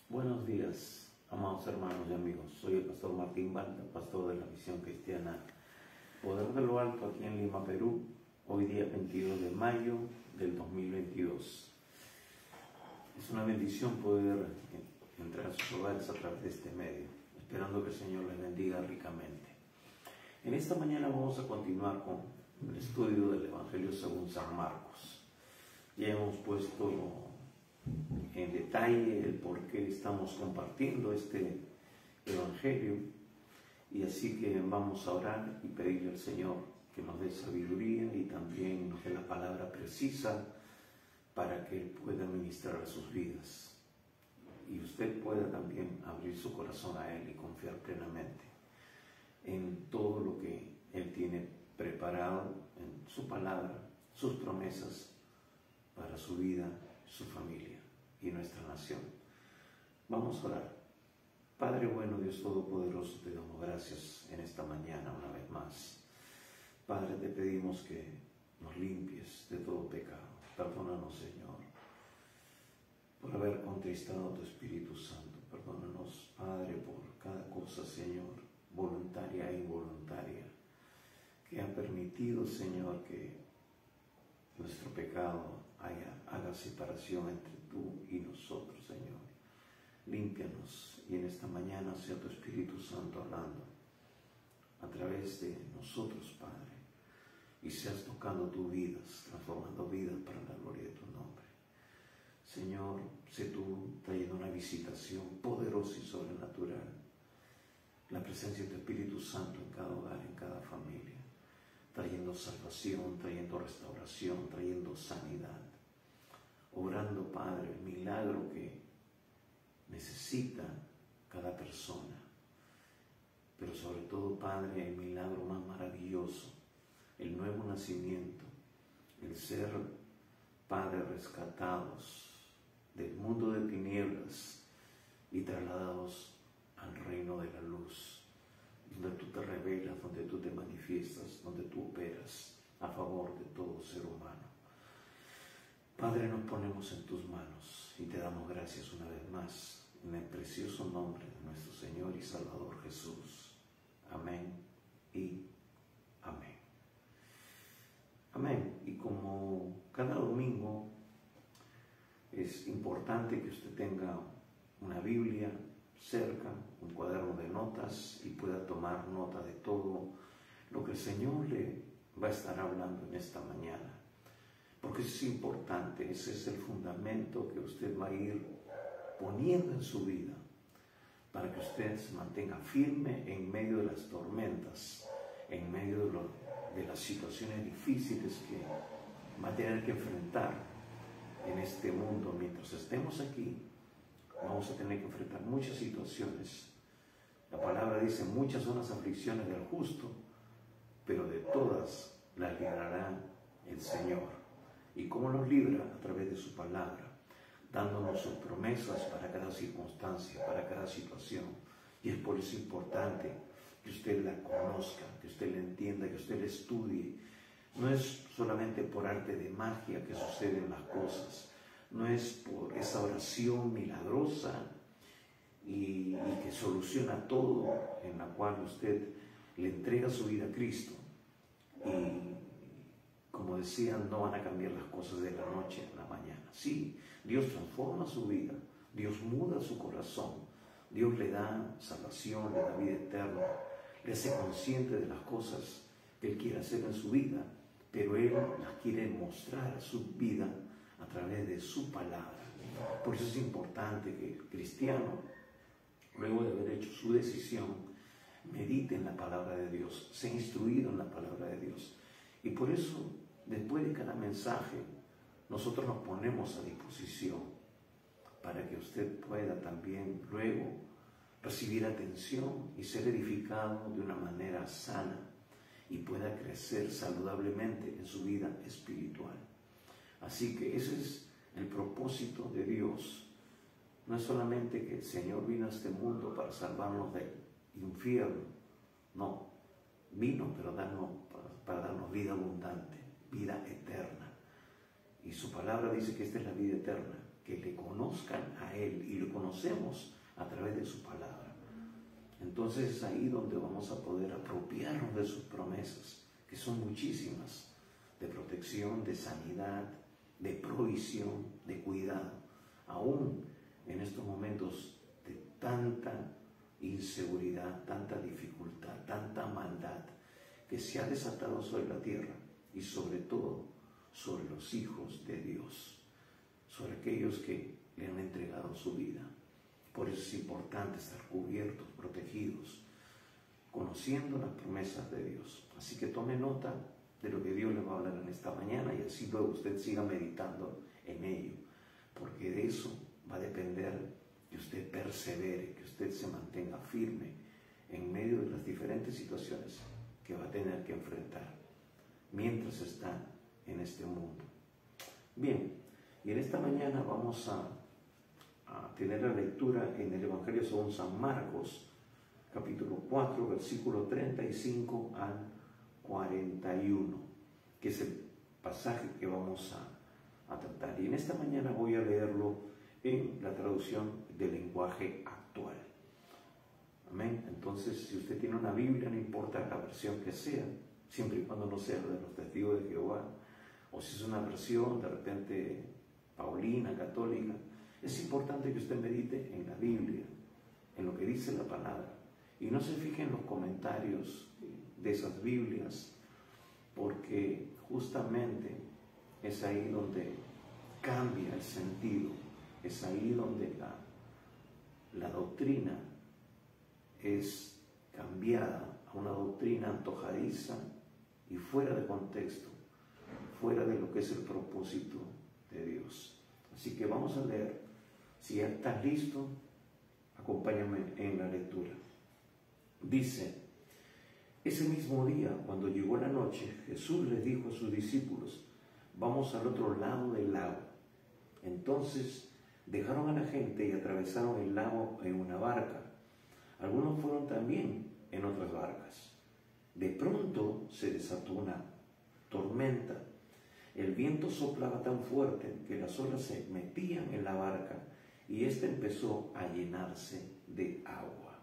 Buenos días, amados hermanos y amigos. Soy el pastor Martín Balda, pastor de la Misión Cristiana Poder de lo Alto aquí en Lima, Perú. Hoy día 22 de mayo del 2022. Es una bendición poder entrar a sus hogares a través de este medio, esperando que el Señor les bendiga ricamente. En esta mañana vamos a continuar con el estudio del Evangelio según San Marcos. Ya hemos puesto en detalle el por qué estamos compartiendo este Evangelio, y así que vamos a orar y pedirle al Señor que nos dé sabiduría y también nos dé la palabra precisa para que Él pueda ministrar a sus vidas y usted pueda también abrir su corazón a Él y confiar plenamente en todo lo que Él tiene preparado en su palabra, sus promesas para su vida, su familia y nuestra nación. Vamos a orar. Padre bueno, Dios Todopoderoso, te damos gracias en esta mañana una vez más. Padre, te pedimos que nos limpies de todo pecado. Perdónanos, Señor, por haber contristado a tu Espíritu Santo. Perdónanos, Padre, por cada cosa, Señor, voluntaria e involuntaria, que ha permitido, Señor, que nuestro pecado haga separación entre tú y nosotros, Señor. Límpianos y en esta mañana sea tu Espíritu Santo hablando a través de nosotros, Padre, y seas tocando tus vidas, transformando vidas para la gloria de tu nombre. Señor, sé tú trayendo una visitación poderosa y sobrenatural, la presencia de tu Espíritu Santo en cada hogar, en cada familia, trayendo salvación, trayendo restauración, trayendo sanidad, obrando, Padre, el milagro que necesita cada persona, pero sobre todo, Padre, el milagro más maravilloso, el nuevo nacimiento, el ser, Padre, rescatados del mundo de tinieblas y trasladados al reino de la luz, donde tú te revelas, donde tú te manifiestas, donde tú operas a favor de todo ser humano. Padre, nos ponemos en tus manos y te damos gracias una vez más en el precioso nombre de nuestro Señor y Salvador Jesús. Amén y amén. Amén. Y como cada domingo es importante que usted tenga una Biblia cerca, un cuaderno de notas, y pueda tomar nota de todo lo que el Señor le va a estar hablando en esta mañana. Porque eso es importante, ese es el fundamento que usted va a ir poniendo en su vida para que usted se mantenga firme en medio de las tormentas, en medio de las situaciones difíciles que va a tener que enfrentar en este mundo. Mientras estemos aquí, vamos a tener que enfrentar muchas situaciones. La palabra dice: muchas son las aflicciones del justo, pero de todas las librará el Señor. ¿Y cómo los libra? A través de su palabra, dándonos sus promesas para cada circunstancia, para cada situación. Y es por eso importante que usted la conozca, que usted la entienda, que usted la estudie. No es solamente por arte de magia que suceden las cosas, no es por esa oración milagrosa y que soluciona todo, en la cual usted le entrega su vida a Cristo. Y como decían, no van a cambiar las cosas de la noche a la mañana. Sí, Dios transforma su vida, Dios muda su corazón, Dios le da salvación, le da vida eterna, le hace consciente de las cosas que Él quiere hacer en su vida, pero Él las quiere mostrar a su vida a través de su palabra. Por eso es importante que el cristiano, luego de haber hecho su decisión, medite en la palabra de Dios, sea instruido en la palabra de Dios. Y por eso, después de cada mensaje, nosotros nos ponemos a disposición para que usted pueda también luego recibir atención y ser edificado de una manera sana y pueda crecer saludablemente en su vida espiritual. Así que ese es el propósito de Dios. No es solamente que el Señor vino a este mundo para salvarnos del infierno, no, vino para darnos vida abundante, vida eterna. Y su palabra dice que esta es la vida eterna, que le conozcan a Él, y lo conocemos a través de su palabra. Entonces es ahí donde vamos a poder apropiarnos de sus promesas, que son muchísimas, de protección, de sanidad, de provisión, de cuidado, aún en estos momentos de tanta inseguridad, tanta dificultad, tanta maldad que se ha desatado sobre la tierra, y sobre todo sobre los hijos de Dios, sobre aquellos que le han entregado su vida. Por eso es importante estar cubiertos, protegidos, conociendo las promesas de Dios. Así que tome nota de lo que Dios le va a hablar en esta mañana, y así luego usted siga meditando en ello, porque de eso va a depender que usted persevere, que usted se mantenga firme en medio de las diferentes situaciones que va a tener que enfrentar mientras está en este mundo. Bien, y en esta mañana vamos a tener la lectura en el Evangelio según San Marcos, capítulo 4, versículo 35 al 41, que es el pasaje que vamos a tratar. Y en esta mañana voy a leerlo en la traducción del lenguaje actual. Amén. Entonces, si usted tiene una Biblia, no importa la versión que sea, siempre y cuando no sea la de los testigos de Jehová, o si es una versión de repente paulina, católica, es importante que usted medite en la Biblia, en lo que dice la palabra, y no se fije en los comentarios de esas Biblias, porque justamente es ahí donde cambia el sentido, es ahí donde la doctrina es cambiada a una doctrina antojadiza y fuera de contexto, fuera de lo que es el propósito de Dios. Así que vamos a leer. Si ya estás listo, acompáñame en la lectura. Dice: ese mismo día, cuando llegó la noche, Jesús les dijo a sus discípulos: vamos al otro lado del lago. Entonces dejaron a la gente y atravesaron el lago en una barca. Algunos fueron también en otras barcas. De pronto se desató una tormenta. El viento soplaba tan fuerte que las olas se metían en la barca y ésta empezó a llenarse de agua.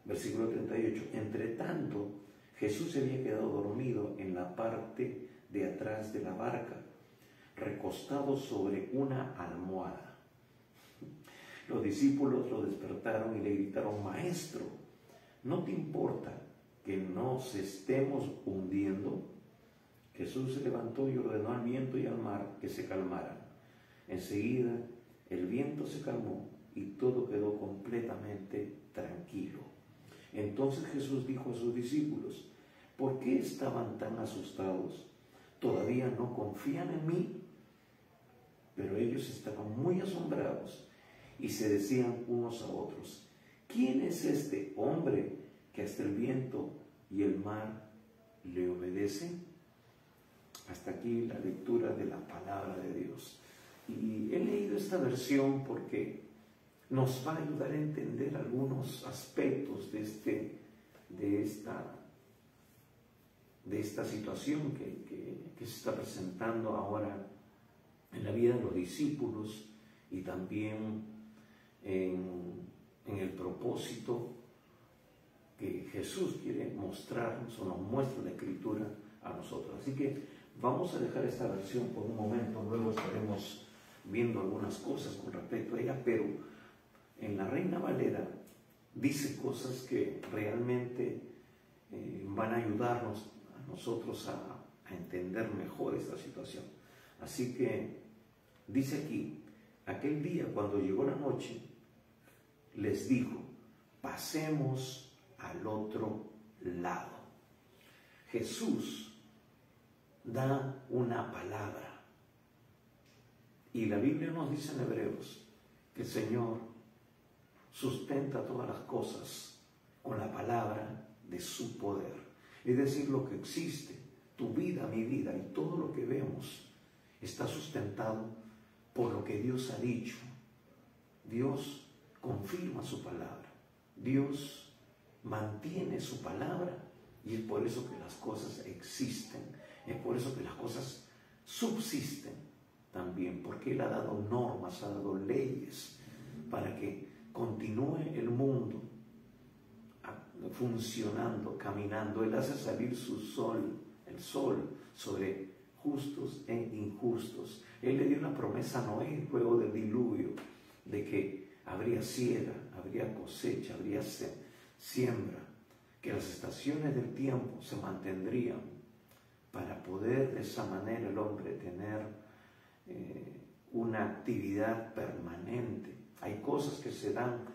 Versículo 38. Entre tanto, Jesús se había quedado dormido en la parte de atrás de la barca, recostado sobre una almohada. Los discípulos lo despertaron y le gritaron: Maestro, ¿no te importa que nos estemos hundiendo? Jesús se levantó y ordenó al viento y al mar que se calmaran. Enseguida el viento se calmó y todo quedó completamente tranquilo. Entonces Jesús dijo a sus discípulos: ¿por qué estaban tan asustados? ¿Todavía no confían en mí? Pero ellos estaban muy asombrados y se decían unos a otros: ¿quién es este hombre que hasta el viento y el mar le obedecen? Hasta aquí la lectura de la palabra de Dios. Y he leído esta versión porque nos va a ayudar a entender algunos aspectos de esta situación que se está presentando ahora en la vida de los discípulos, y también en el propósito que Jesús quiere mostrarnos o nos muestra la Escritura a nosotros. Así que vamos a dejar esta versión por un momento, luego estaremos viendo algunas cosas con respecto a ella, pero en la Reina Valera dice cosas que realmente van a ayudarnos a nosotros a entender mejor esta situación. Así que dice aquí: aquel día, cuando llegó la noche, les dijo: pasemos al otro lado. Jesús da una palabra, y la Biblia nos dice en Hebreos que el Señor sustenta todas las cosas con la palabra de su poder. Es decir, lo que existe, tu vida, mi vida y todo lo que vemos está sustentado por lo que Dios ha dicho. Dios confirma su palabra, Dios mantiene su palabra, y es por eso que las cosas existen, es por eso que las cosas subsisten, también, porque Él ha dado normas, ha dado leyes para que continúe el mundo funcionando, caminando. Él hace salir su sol, el sol, sobre justos e injustos. Él le dio una promesa a Noé luego del diluvio, de que habría siega, habría cosecha, habría siembra, que las estaciones del tiempo se mantendrían para poder de esa manera el hombre tener una actividad permanente. Hay cosas que se dan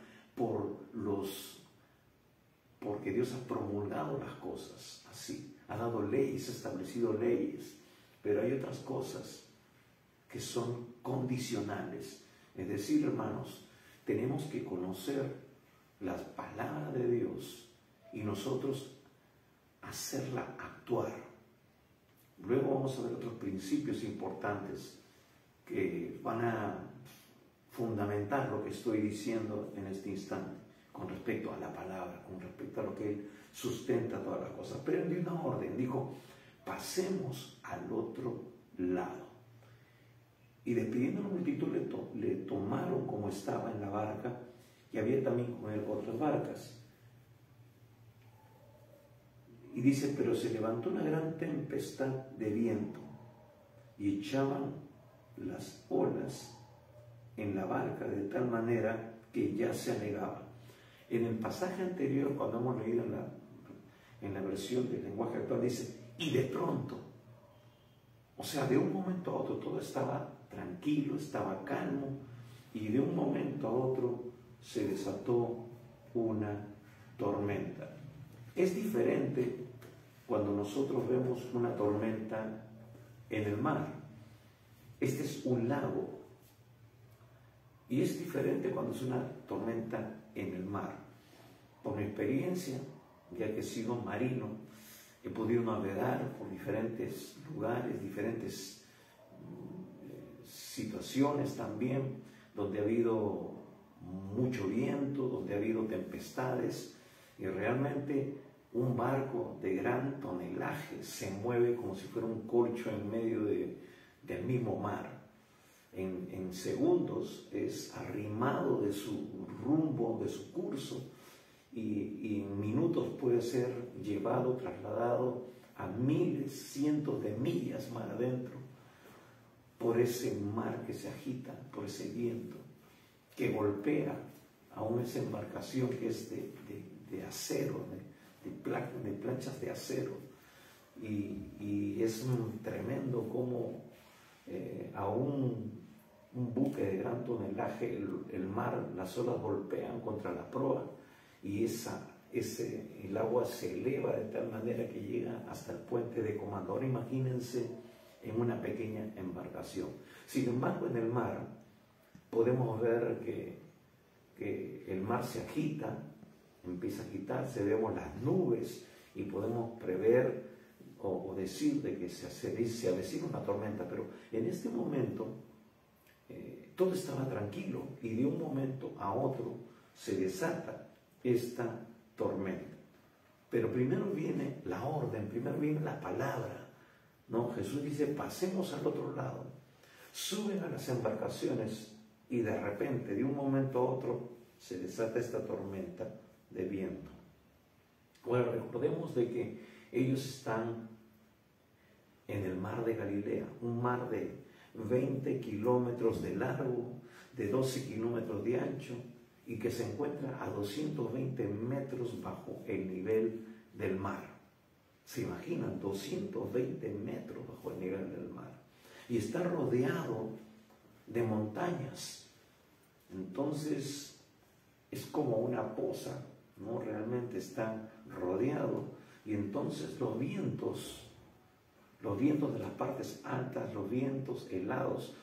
porque Dios ha promulgado las cosas así, ha dado leyes, ha establecido leyes, pero hay otras cosas que son condicionales. Es decir, hermanos, tenemos que conocer la palabra de Dios y nosotros hacerla actuar. Luego vamos a ver otros principios importantes que van a fundamentar lo que estoy diciendo en este instante con respecto a la palabra, con respecto a lo que Él sustenta todas las cosas. Pero Él dio una orden, dijo: pasemos al otro lado. Y despidiendo a la multitud le tomaron como estaba en la barca, y había también con él otras barcas. Y dice: pero se levantó una gran tempestad de viento y echaban las olas en la barca de tal manera que ya se anegaba. En el pasaje anterior, cuando hemos leído en la versión del lenguaje actual, dice: y de pronto, o sea, de un momento a otro todo estaba tranquilo, estaba calmo, y de un momento a otro se desató una tormenta. Es diferente cuando nosotros vemos una tormenta en el mar. Este es un lago, y es diferente cuando es una tormenta en el mar. Por mi experiencia, ya que he sido marino, he podido navegar por diferentes lugares, diferentes situaciones también, donde ha habido mucho viento, donde ha habido tempestades, y realmente un barco de gran tonelaje se mueve como si fuera un corcho en medio del mismo mar. En segundos es arrimado de su rumbo, de su curso, y en minutos puede ser llevado, trasladado a miles, cientos de millas más adentro, por ese mar que se agita, por ese viento que golpea aún esa embarcación que es de acero, de planchas de acero, y es tremendo como aún un buque de gran tonelaje, el mar, las olas golpean contra la proa, y el agua se eleva de tal manera que llega hasta el puente de comando. Ahora imagínense en una pequeña embarcación. Sin embargo, en el mar podemos ver que el mar se agita, empieza a agitarse, vemos las nubes y podemos prever o decir de que se avecina una tormenta, pero en este momento todo estaba tranquilo, y de un momento a otro se desata esta tormenta. Pero primero viene la orden, primero viene la palabra, ¿no? Jesús dice: pasemos al otro lado. Suben a las embarcaciones y de repente, de un momento a otro, se desata esta tormenta de viento. Bueno, recordemos de que ellos están en el mar de Galilea, un mar de 20 kilómetros de largo, de 12 kilómetros de ancho, y que se encuentra a 220 metros bajo el nivel del mar. ¿Se imaginan? 220 metros bajo el nivel del mar. Y está rodeado de montañas. Entonces, es como una poza, ¿no? Realmente están rodeados. Y entonces los vientos de las partes altas, los vientos helados,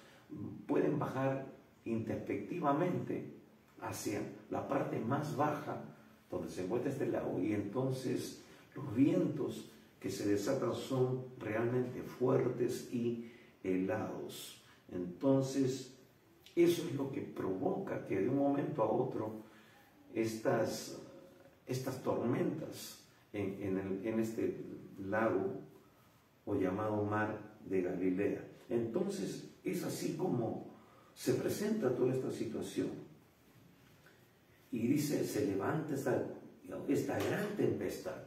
pueden bajar introspectivamente hacia la parte más baja donde se encuentra este lago, y entonces los vientos que se desatan son realmente fuertes y helados. Entonces eso es lo que provoca que de un momento a otro estas tormentas en este lago o llamado mar de Galilea. Entonces es así como se presenta toda esta situación. Y dice, se levanta esta gran tempestad.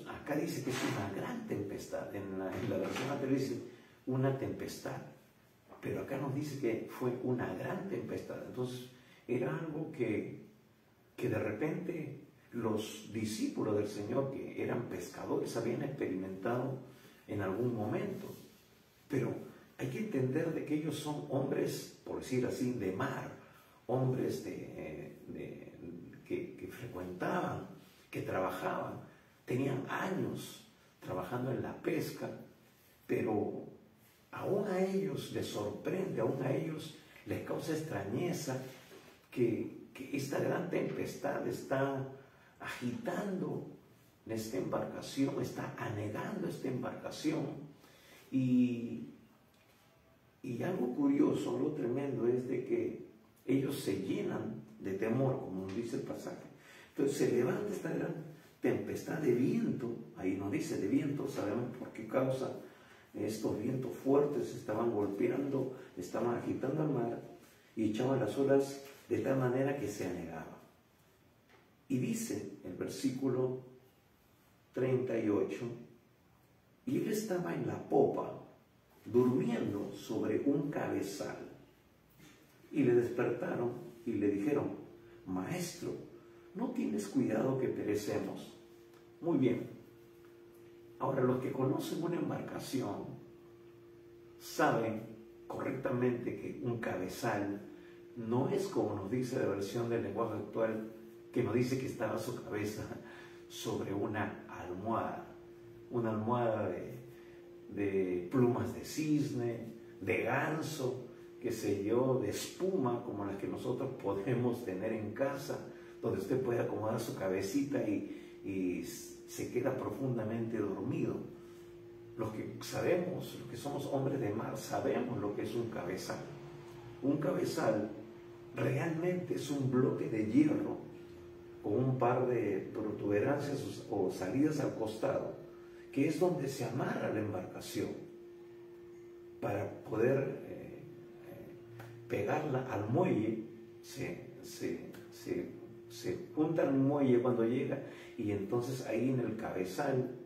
Acá dice que es una gran tempestad. En la versión anterior dice una tempestad. Pero acá nos dice que fue una gran tempestad. Entonces, era algo que de repente los discípulos del Señor, que eran pescadores, habían experimentado en algún momento. Pero hay que entender de que ellos son hombres, por decir así, de mar, hombres que frecuentaban, que trabajaban, tenían años trabajando en la pesca, pero aún a ellos les sorprende, aún a ellos les causa extrañeza que esta gran tempestad está agitando esta embarcación, está anegando esta embarcación. Y algo curioso, algo tremendo es de que ellos se llenan de temor, como nos dice el pasaje. Entonces se levanta esta gran tempestad de viento, ahí nos dice de viento, sabemos por qué causa. Estos vientos fuertes estaban golpeando, estaban agitando el mar y echaban las olas de tal manera que se anegaba. Y dice el versículo 38, y él estaba en la popa, durmiendo sobre un cabezal. Y le despertaron y le dijeron, maestro, ¿no tienes cuidado que perecemos? Muy bien. Ahora, los que conocen una embarcación saben correctamente que un cabezal no es como nos dice la versión del lenguaje actual, que nos dice que estaba su cabeza sobre una almohada de plumas de cisne, de ganso, qué sé yo, de espuma, como las que nosotros podemos tener en casa, donde usted puede acomodar su cabecita y se queda profundamente dormido. Los que sabemos, los que somos hombres de mar, sabemos lo que es un cabezal. Un cabezal realmente es un bloque de hierro con un par de protuberancias o salidas al costado, que es donde se amarra la embarcación para poder pegarla al muelle. Se junta al muelle cuando llega y entonces ahí en el cabezal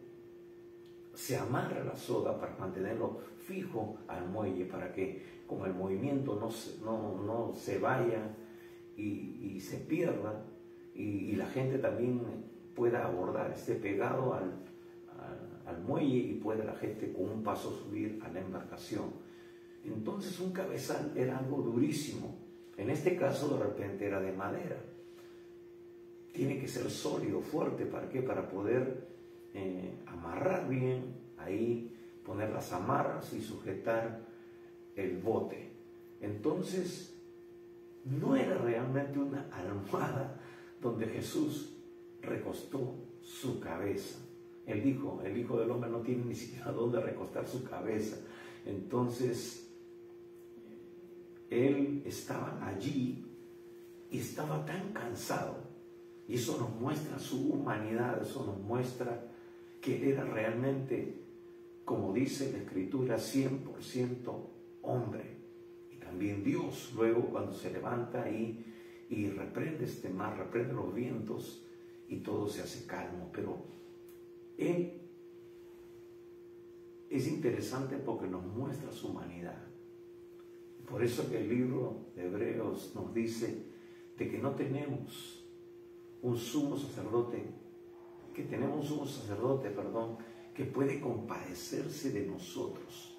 se amarra la soga para mantenerlo fijo al muelle, para que con el movimiento no se vaya y se pierda, y la gente también pueda abordar, esté pegado al muelle y pueda la gente con un paso subir a la embarcación. Entonces un cabezal era algo durísimo. En este caso de repente era de madera. Tiene que ser sólido, fuerte. ¿Para qué? Para poder amarrar bien ahí, poner las amarras y sujetar el bote. Entonces no era realmente una almohada donde Jesús recostó su cabeza. Él dijo, el Hijo del Hombre no tiene ni siquiera dónde recostar su cabeza. Entonces él estaba allí y estaba tan cansado. Y eso nos muestra su humanidad, eso nos muestra que él era realmente, como dice la Escritura, 100% hombre. Y también Dios, luego cuando se levanta ahí y reprende este mar, reprende los vientos y todo se hace calmo. Pero él es interesante porque nos muestra su humanidad. Por eso que el libro de Hebreos nos dice de que no tenemos un sumo sacerdote, que puede compadecerse de nosotros,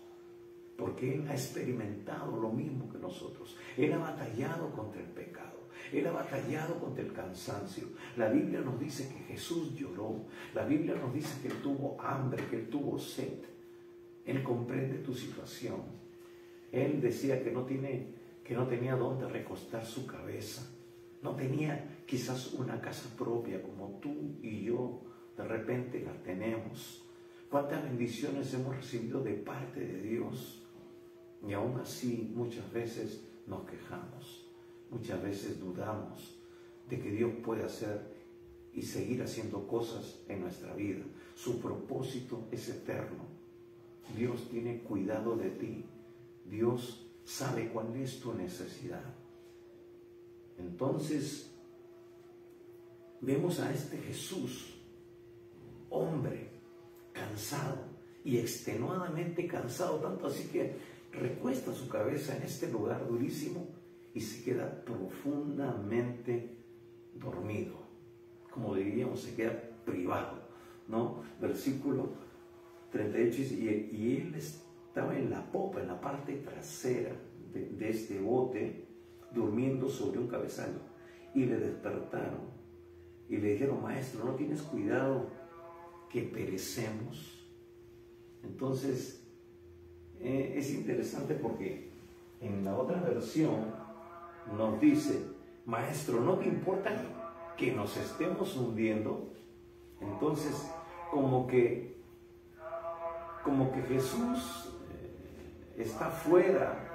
porque Él ha experimentado lo mismo que nosotros. Él ha batallado contra el pecado, Él ha batallado contra el cansancio. La Biblia nos dice que Jesús lloró, la Biblia nos dice que Él tuvo hambre, que Él tuvo sed. Él comprende tu situación. Él decía que no tenía dónde recostar su cabeza. No tenía quizás una casa propia como tú y yo de repente la tenemos. ¿Cuántas bendiciones hemos recibido de parte de Dios? Y aún así muchas veces nos quejamos, muchas veces dudamos de que Dios puede hacer y seguir haciendo cosas en nuestra vida. Su propósito es eterno. Dios tiene cuidado de ti. Dios sabe cuál es tu necesidad. Entonces, vemos a este Jesús, hombre, cansado y extenuadamente cansado, tanto así que recuesta su cabeza en este lugar durísimo y se queda profundamente dormido. Como diríamos, se queda privado, ¿no? Versículo 38, y él estaba en la popa, en la parte trasera de este bote, durmiendo sobre un cabezal, y le despertaron y le dijeron: maestro, ¿no tienes cuidado que perecemos? Entonces es interesante porque en la otra versión nos dice: maestro, ¿no te importa que nos estemos hundiendo? Entonces como que Jesús está fuera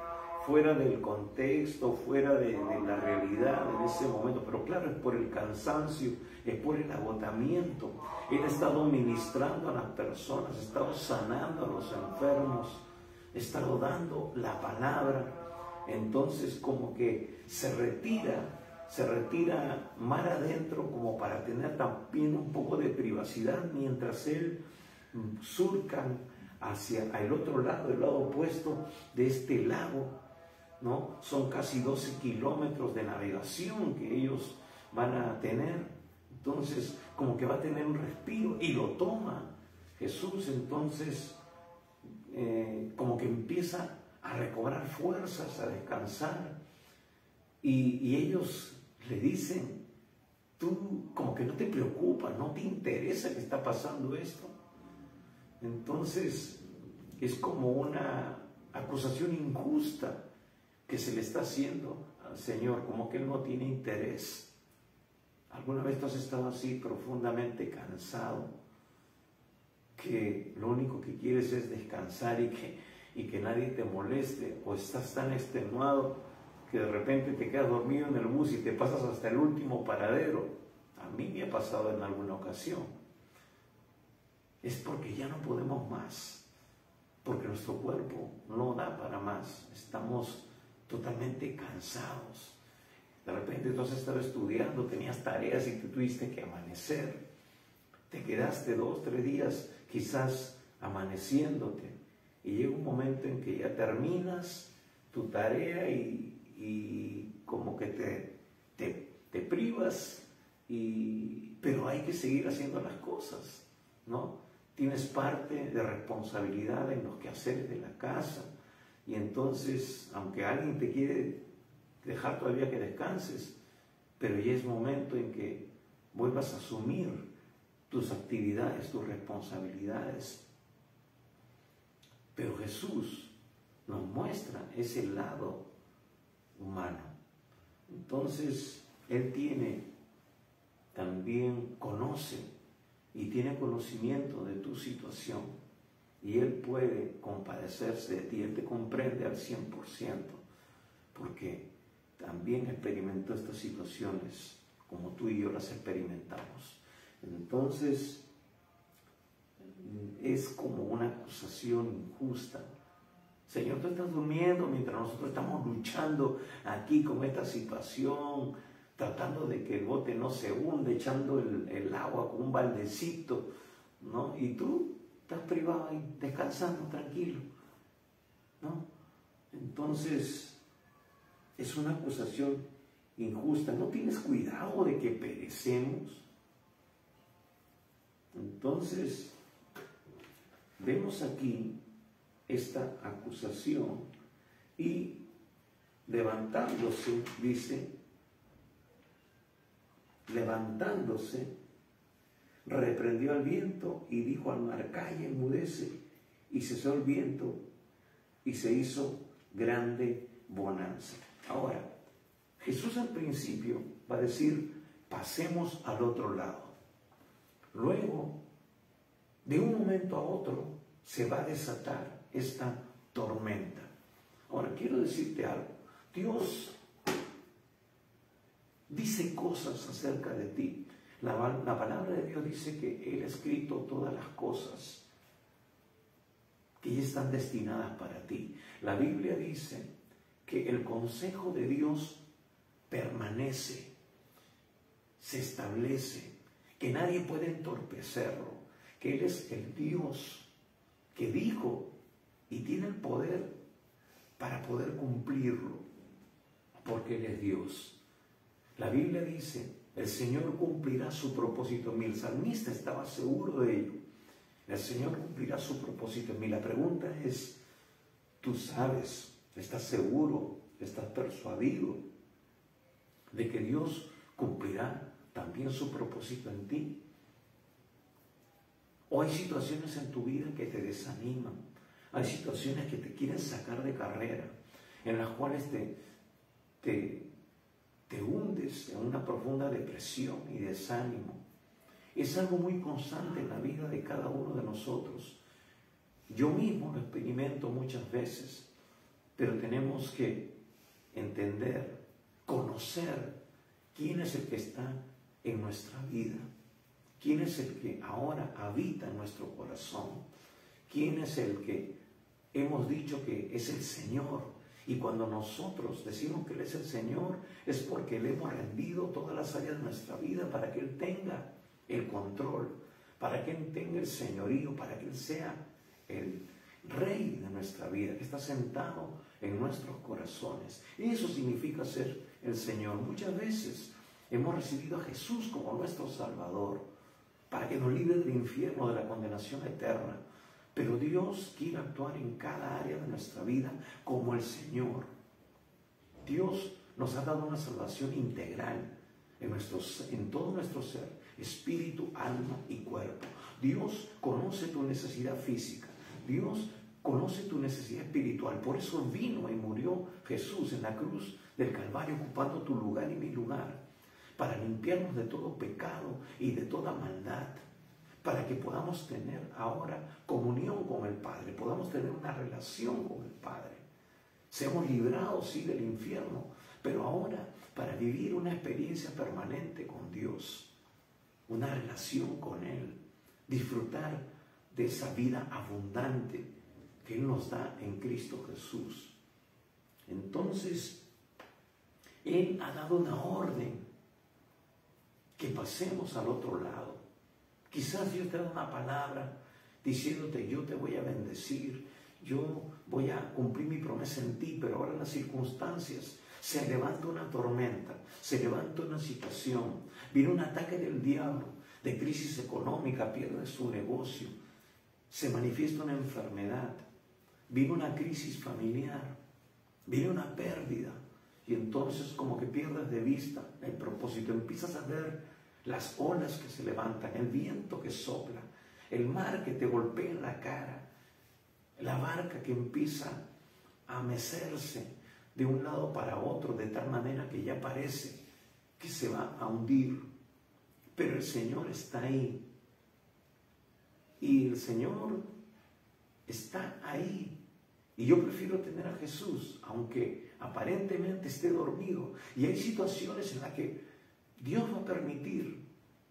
del contexto, fuera de la realidad en ese momento, pero claro, es por el cansancio, es por el agotamiento. Él ha estado ministrando a las personas, ha estado sanando a los enfermos, ha estado dando la palabra. Entonces como que se retira mar adentro como para tener también un poco de privacidad, mientras él surca hacia el otro lado, el lado opuesto de este lago, ¿no? Son casi 12 kilómetros de navegación que ellos van a tener. Entonces como que va a tener un respiro y lo toma Jesús. Entonces como que empieza a recobrar fuerzas, a descansar, y ellos le dicen: tú como que no te preocupas, no te interesa que está pasando esto. Entonces es como una acusación injusta que se le está haciendo al Señor, como que Él no tiene interés. ¿Alguna vez tú has estado así profundamente cansado, que lo único que quieres es descansar y que nadie te moleste? O estás tan extenuado que de repente te quedas dormido en el bus y te pasas hasta el último paradero. A mí me ha pasado en alguna ocasión. Es porque ya no podemos más, porque nuestro cuerpo no da para más. Estamos totalmente cansados. De repente tú has estado estudiando, tenías tareas y te tuviste que amanecer. Te quedaste 2, 3 días quizás amaneciéndote, y llega un momento en que ya terminas tu tarea y como que te privas, pero hay que seguir haciendo las cosas, ¿no? Tienes parte de responsabilidad en los quehaceres de la casa, y entonces, aunque alguien te quiere dejar todavía que descanses, pero ya es momento en que vuelvas a asumir tus actividades, tus responsabilidades. Pero Jesús nos muestra ese lado humano. Entonces, Él conoce y tiene conocimiento de tu situación, y Él puede compadecerse de ti. Él te comprende al 100%, porque también experimentó estas situaciones como tú y yo las experimentamos. Entonces es como una acusación injusta. Señor, tú estás durmiendo mientras nosotros estamos luchando aquí con esta situación, tratando de que el bote no se hunde, echando el agua con un baldecito, ¿no? Y tú estás privado ahí, descansando, tranquilo, ¿no? Entonces es una acusación injusta. ¿No tienes cuidado de que perecemos? Entonces vemos aquí esta acusación, y levantándose, dice, levantándose, reprendió al viento y dijo al mar: calla, enmudece. Y cesó el viento y se hizo grande bonanza. Ahora, Jesús al principio va a decir: pasemos al otro lado. Luego, de un momento a otro, se va a desatar esta tormenta. Ahora, quiero decirte algo. Dios dice cosas acerca de ti. La palabra de Dios dice que Él ha escrito todas las cosas que ya están destinadas para ti. La Biblia dice que el consejo de Dios permanece, se establece, que nadie puede entorpecerlo, que Él es el Dios que dijo y tiene el poder para poder cumplirlo, porque Él es Dios. La Biblia dice, el Señor cumplirá su propósito en mí. El salmista estaba seguro de ello. El Señor cumplirá su propósito en mí. La pregunta es, ¿tú sabes, estás seguro, estás persuadido de que Dios cumplirá también su propósito en ti? ¿O hay situaciones en tu vida que te desaniman? Hay situaciones que te quieren sacar de carrera, en las cuales te hundes en una profunda depresión y desánimo. Es algo muy constante en la vida de cada uno de nosotros. Yo mismo lo experimento muchas veces, pero tenemos que entender, conocer quién es el que está en nuestra vida, quién es el que ahora habita en nuestro corazón, quién es el que hemos dicho que es el Señor. Y cuando nosotros decimos que Él es el Señor, es porque le hemos rendido todas las áreas de nuestra vida para que Él tenga el control, para que Él tenga el señorío, para que Él sea el Rey de nuestra vida, que está sentado en nuestros corazones. Eso significa ser el Señor. Muchas veces hemos recibido a Jesús como nuestro Salvador, para que nos libre del infierno, de la condenación eterna. Pero Dios quiere actuar en cada área de nuestra vida como el Señor. Dios nos ha dado una salvación integral en todo nuestro ser, espíritu, alma y cuerpo. Dios conoce tu necesidad física. Dios conoce tu necesidad espiritual. Por eso vino y murió Jesús en la cruz del Calvario, ocupando tu lugar y mi lugar, para limpiarnos de todo pecado y de toda maldad, para que podamos tener ahora comunión con el Padre, podamos tener una relación con el Padre. Seamos librados, sí, del infierno, pero ahora para vivir una experiencia permanente con Dios, una relación con Él, disfrutar de esa vida abundante que Él nos da en Cristo Jesús. Entonces, Él ha dado una orden, que pasemos al otro lado. Quizás Dios te da una palabra diciéndote, yo te voy a bendecir, yo voy a cumplir mi promesa en ti, pero ahora las circunstancias, se levanta una tormenta, se levanta una situación, viene un ataque del diablo, de crisis económica, pierde su negocio, se manifiesta una enfermedad, viene una crisis familiar, viene una pérdida, y entonces como que pierdes de vista el propósito, empiezas a ver las olas que se levantan, el viento que sopla, el mar que te golpea en la cara, la barca que empieza a mecerse de un lado para otro, de tal manera que ya parece que se va a hundir. Pero el Señor está ahí. Y el Señor está ahí. Y yo prefiero tener a Jesús, aunque aparentemente esté dormido. Y hay situaciones en las que Dios va a permitir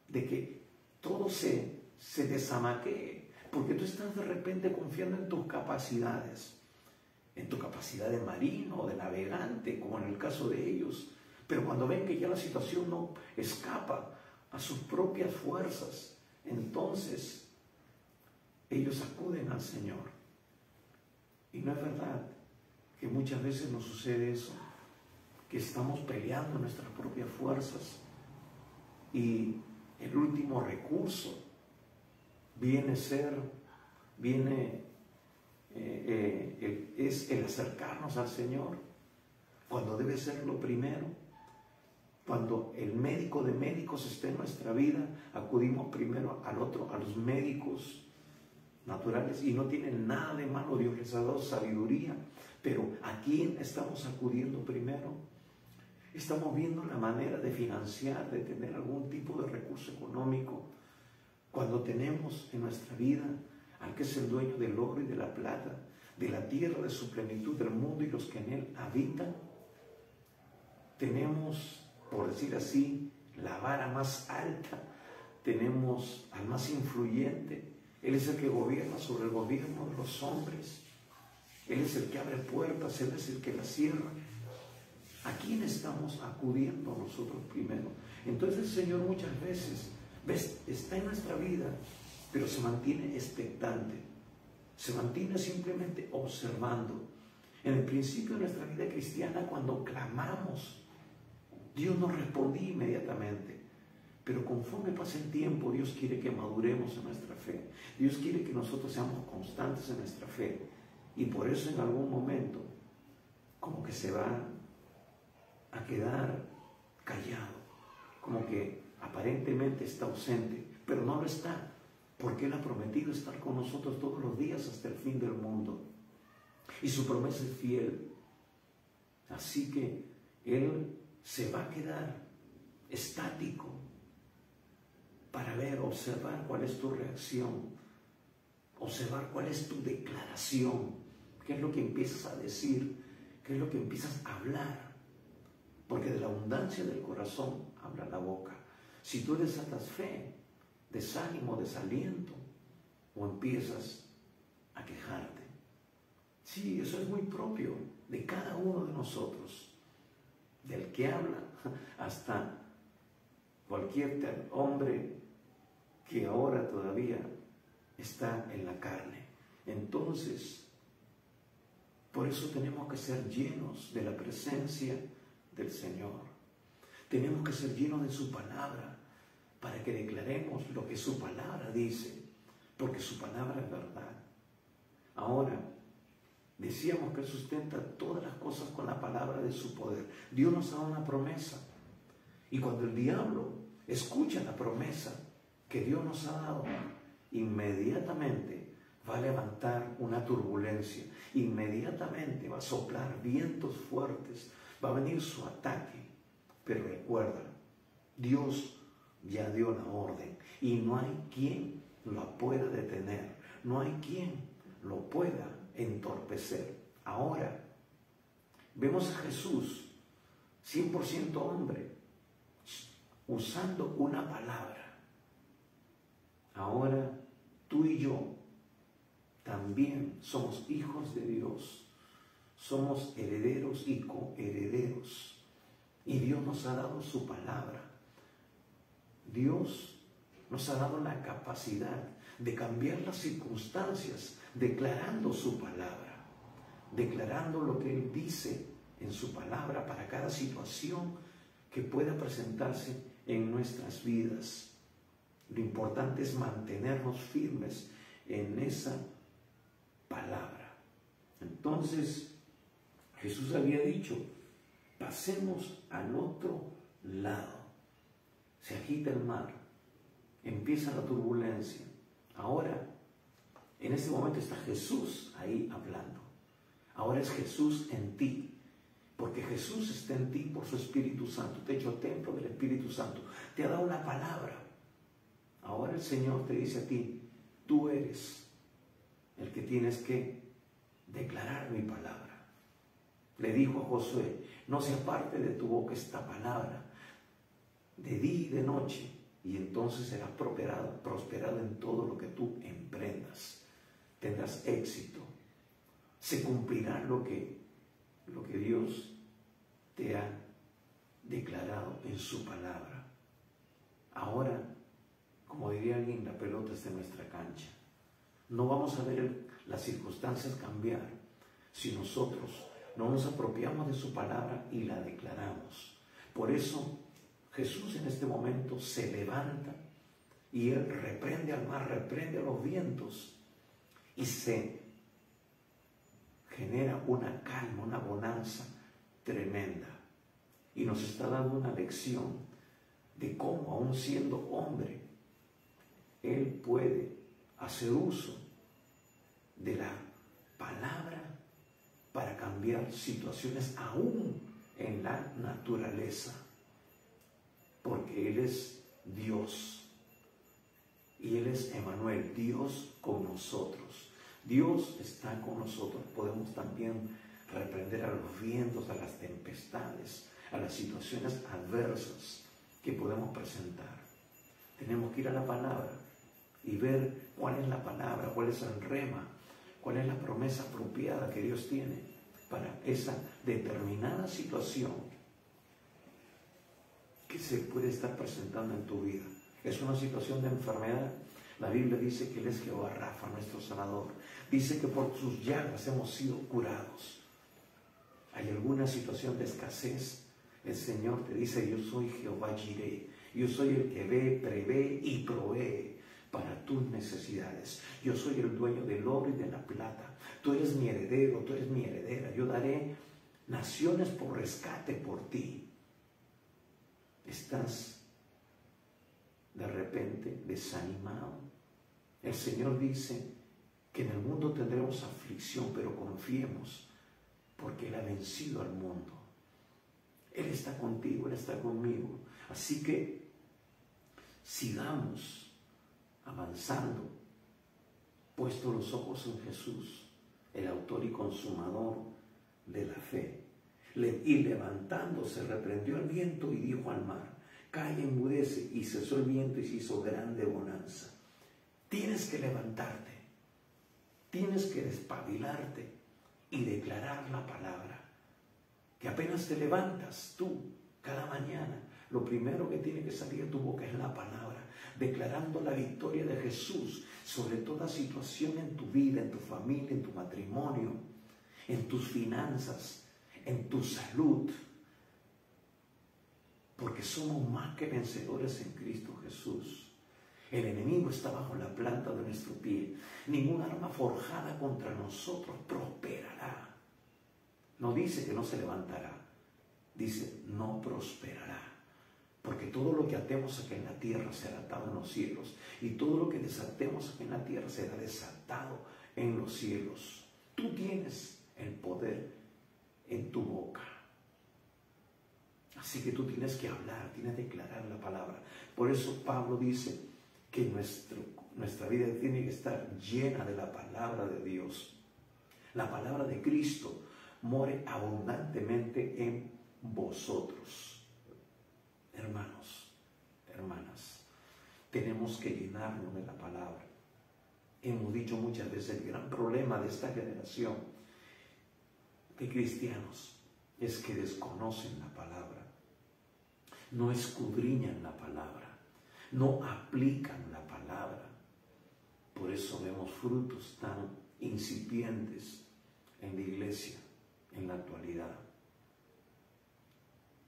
de que todo se desamaquee, porque tú estás de repente confiando en tus capacidades, en tu capacidad de marino o de navegante, como en el caso de ellos. Pero cuando ven que ya la situación no escapa a sus propias fuerzas, entonces ellos acuden al Señor. Y no es verdad que muchas veces nos sucede eso, que estamos peleando nuestras propias fuerzas y el último recurso es el acercarnos al Señor, cuando debe ser lo primero. Cuando el médico de médicos esté en nuestra vida, acudimos primero a los médicos naturales, y no tienen nada de malo, Dios les ha dado sabiduría, pero ¿a quién estamos acudiendo primero? Estamos viendo la manera de financiar, de tener algún tipo de recurso económico, cuando tenemos en nuestra vida al que es el dueño del oro y de la plata, de la tierra, de su plenitud, del mundo y los que en él habitan. Tenemos, por decir así, la vara más alta, tenemos al más influyente, Él es el que gobierna sobre el gobierno de los hombres. Él es el que abre puertas, Él es el que las cierra. ¿A quién estamos acudiendo nosotros primero? Entonces el Señor muchas veces, ¿ves?, está en nuestra vida, pero se mantiene expectante. Se mantiene simplemente observando. En el principio de nuestra vida cristiana, cuando clamamos, Dios nos respondía inmediatamente. Pero conforme pasa el tiempo, Dios quiere que maduremos en nuestra fe. Dios quiere que nosotros seamos constantes en nuestra fe. Y por eso en algún momento, como que se va a quedar callado, como que aparentemente está ausente, pero no lo está, porque Él ha prometido estar con nosotros todos los días hasta el fin del mundo. Y su promesa es fiel. Así que Él se va a quedar estático para ver, observar cuál es tu reacción, observar cuál es tu declaración, qué es lo que empiezas a decir, qué es lo que empiezas a hablar. Porque de la abundancia del corazón habla la boca. Si tú desatas fe, desánimo, desaliento, o empiezas a quejarte. Sí, eso es muy propio de cada uno de nosotros, del que habla hasta cualquier hombre que ahora todavía está en la carne. Entonces, por eso tenemos que ser llenos de la presencia del Señor. Tenemos que ser llenos de su palabra para que declaremos lo que su palabra dice, porque su palabra es verdad. Ahora, decíamos que Él sustenta todas las cosas con la palabra de su poder. Dios nos da una promesa. Y cuando el diablo escucha la promesa que Dios nos ha dado, inmediatamente va a levantar una turbulencia. Inmediatamente va a soplar vientos fuertes. Va a venir su ataque. Pero recuerda, Dios ya dio la orden y no hay quien lo pueda detener. No hay quien lo pueda entorpecer. Ahora, vemos a Jesús, 100% hombre, usando una palabra. Ahora, tú y yo también somos hijos de Dios. Somos herederos y coherederos. Y Dios nos ha dado su palabra. Dios nos ha dado la capacidad de cambiar las circunstancias declarando su palabra, declarando lo que Él dice en su palabra para cada situación que pueda presentarse en nuestras vidas. Lo importante es mantenernos firmes en esa palabra. Entonces, Jesús había dicho, pasemos al otro lado. Se agita el mar, empieza la turbulencia. Ahora, en este momento está Jesús ahí hablando. Ahora es Jesús en ti, porque Jesús está en ti por su Espíritu Santo. Te ha hecho templo del Espíritu Santo. Te ha dado la palabra. Ahora el Señor te dice a ti, tú eres el que tienes que declarar mi palabra. Le dijo a Josué, no se aparte de tu boca esta palabra, de día y de noche, y entonces serás prosperado en todo lo que tú emprendas. Tendrás éxito. Se cumplirá lo que Dios te ha declarado en su palabra. Ahora, como diría alguien, la pelota está en nuestra cancha. No vamos a ver las circunstancias cambiar si nosotros no nos apropiamos de su palabra y la declaramos. Por eso Jesús en este momento se levanta y Él reprende al mar, reprende a los vientos y se genera una calma, una bonanza tremenda. Y nos está dando una lección de cómo, aún siendo hombre, Él puede hacer uso de la palabra para cambiar situaciones aún en la naturaleza. Porque Él es Dios. Y Él es Emmanuel, Dios con nosotros. Dios está con nosotros. Podemos también reprender a los vientos, a las tempestades, a las situaciones adversas que podemos presentar. Tenemos que ir a la palabra, y ver cuál es la palabra, cuál es el rema, cuál es la promesa apropiada que Dios tiene para esa determinada situación que se puede estar presentando en tu vida. Es una situación de enfermedad. La Biblia dice que Él es Jehová Rafa, nuestro sanador. Dice que por sus llagas hemos sido curados. Hay alguna situación de escasez, el Señor te dice: yo soy Jehová Jireh. Yo soy el que ve, prevé y provee para tus necesidades. Yo soy el dueño del oro y de la plata. Tú eres mi heredero, tú eres mi heredera. Yo daré naciones por rescate por ti. Estás de repente desanimado. El Señor dice que en el mundo tendremos aflicción, pero confiemos, porque Él ha vencido al mundo. Él está contigo, Él está conmigo. Así que sigamos avanzando, puesto los ojos en Jesús, el autor y consumador de la fe. Y levantándose, reprendió al viento y dijo al mar: calla, enmudece. Y cesó el viento y se hizo grande bonanza. Tienes que levantarte, tienes que despabilarte y declarar la palabra. Que apenas te levantas tú cada mañana, lo primero que tiene que salir de tu boca es la palabra, declarando la victoria de Jesús sobre toda situación en tu vida, en tu familia, en tu matrimonio, en tus finanzas, en tu salud. Porque somos más que vencedores en Cristo Jesús. El enemigo está bajo la planta de nuestro pie. Ningún arma forjada contra nosotros prosperará. No dice que no se levantará, dice no prosperará. Porque todo lo que atemos aquí en la tierra será atado en los cielos, y todo lo que desatemos aquí en la tierra será desatado en los cielos. Tú tienes el poder en tu boca. Así que tú tienes que hablar, tienes que declarar la palabra. Por eso Pablo dice que nuestra vida tiene que estar llena de la palabra de Dios. La palabra de Cristo more abundantemente en vosotros. Hermanos, hermanas, tenemos que llenarnos de la palabra. Hemos dicho muchas veces, el gran problema de esta generación de cristianos es que desconocen la palabra, no escudriñan la palabra, no aplican la palabra. Por eso vemos frutos tan incipientes en la iglesia en la actualidad.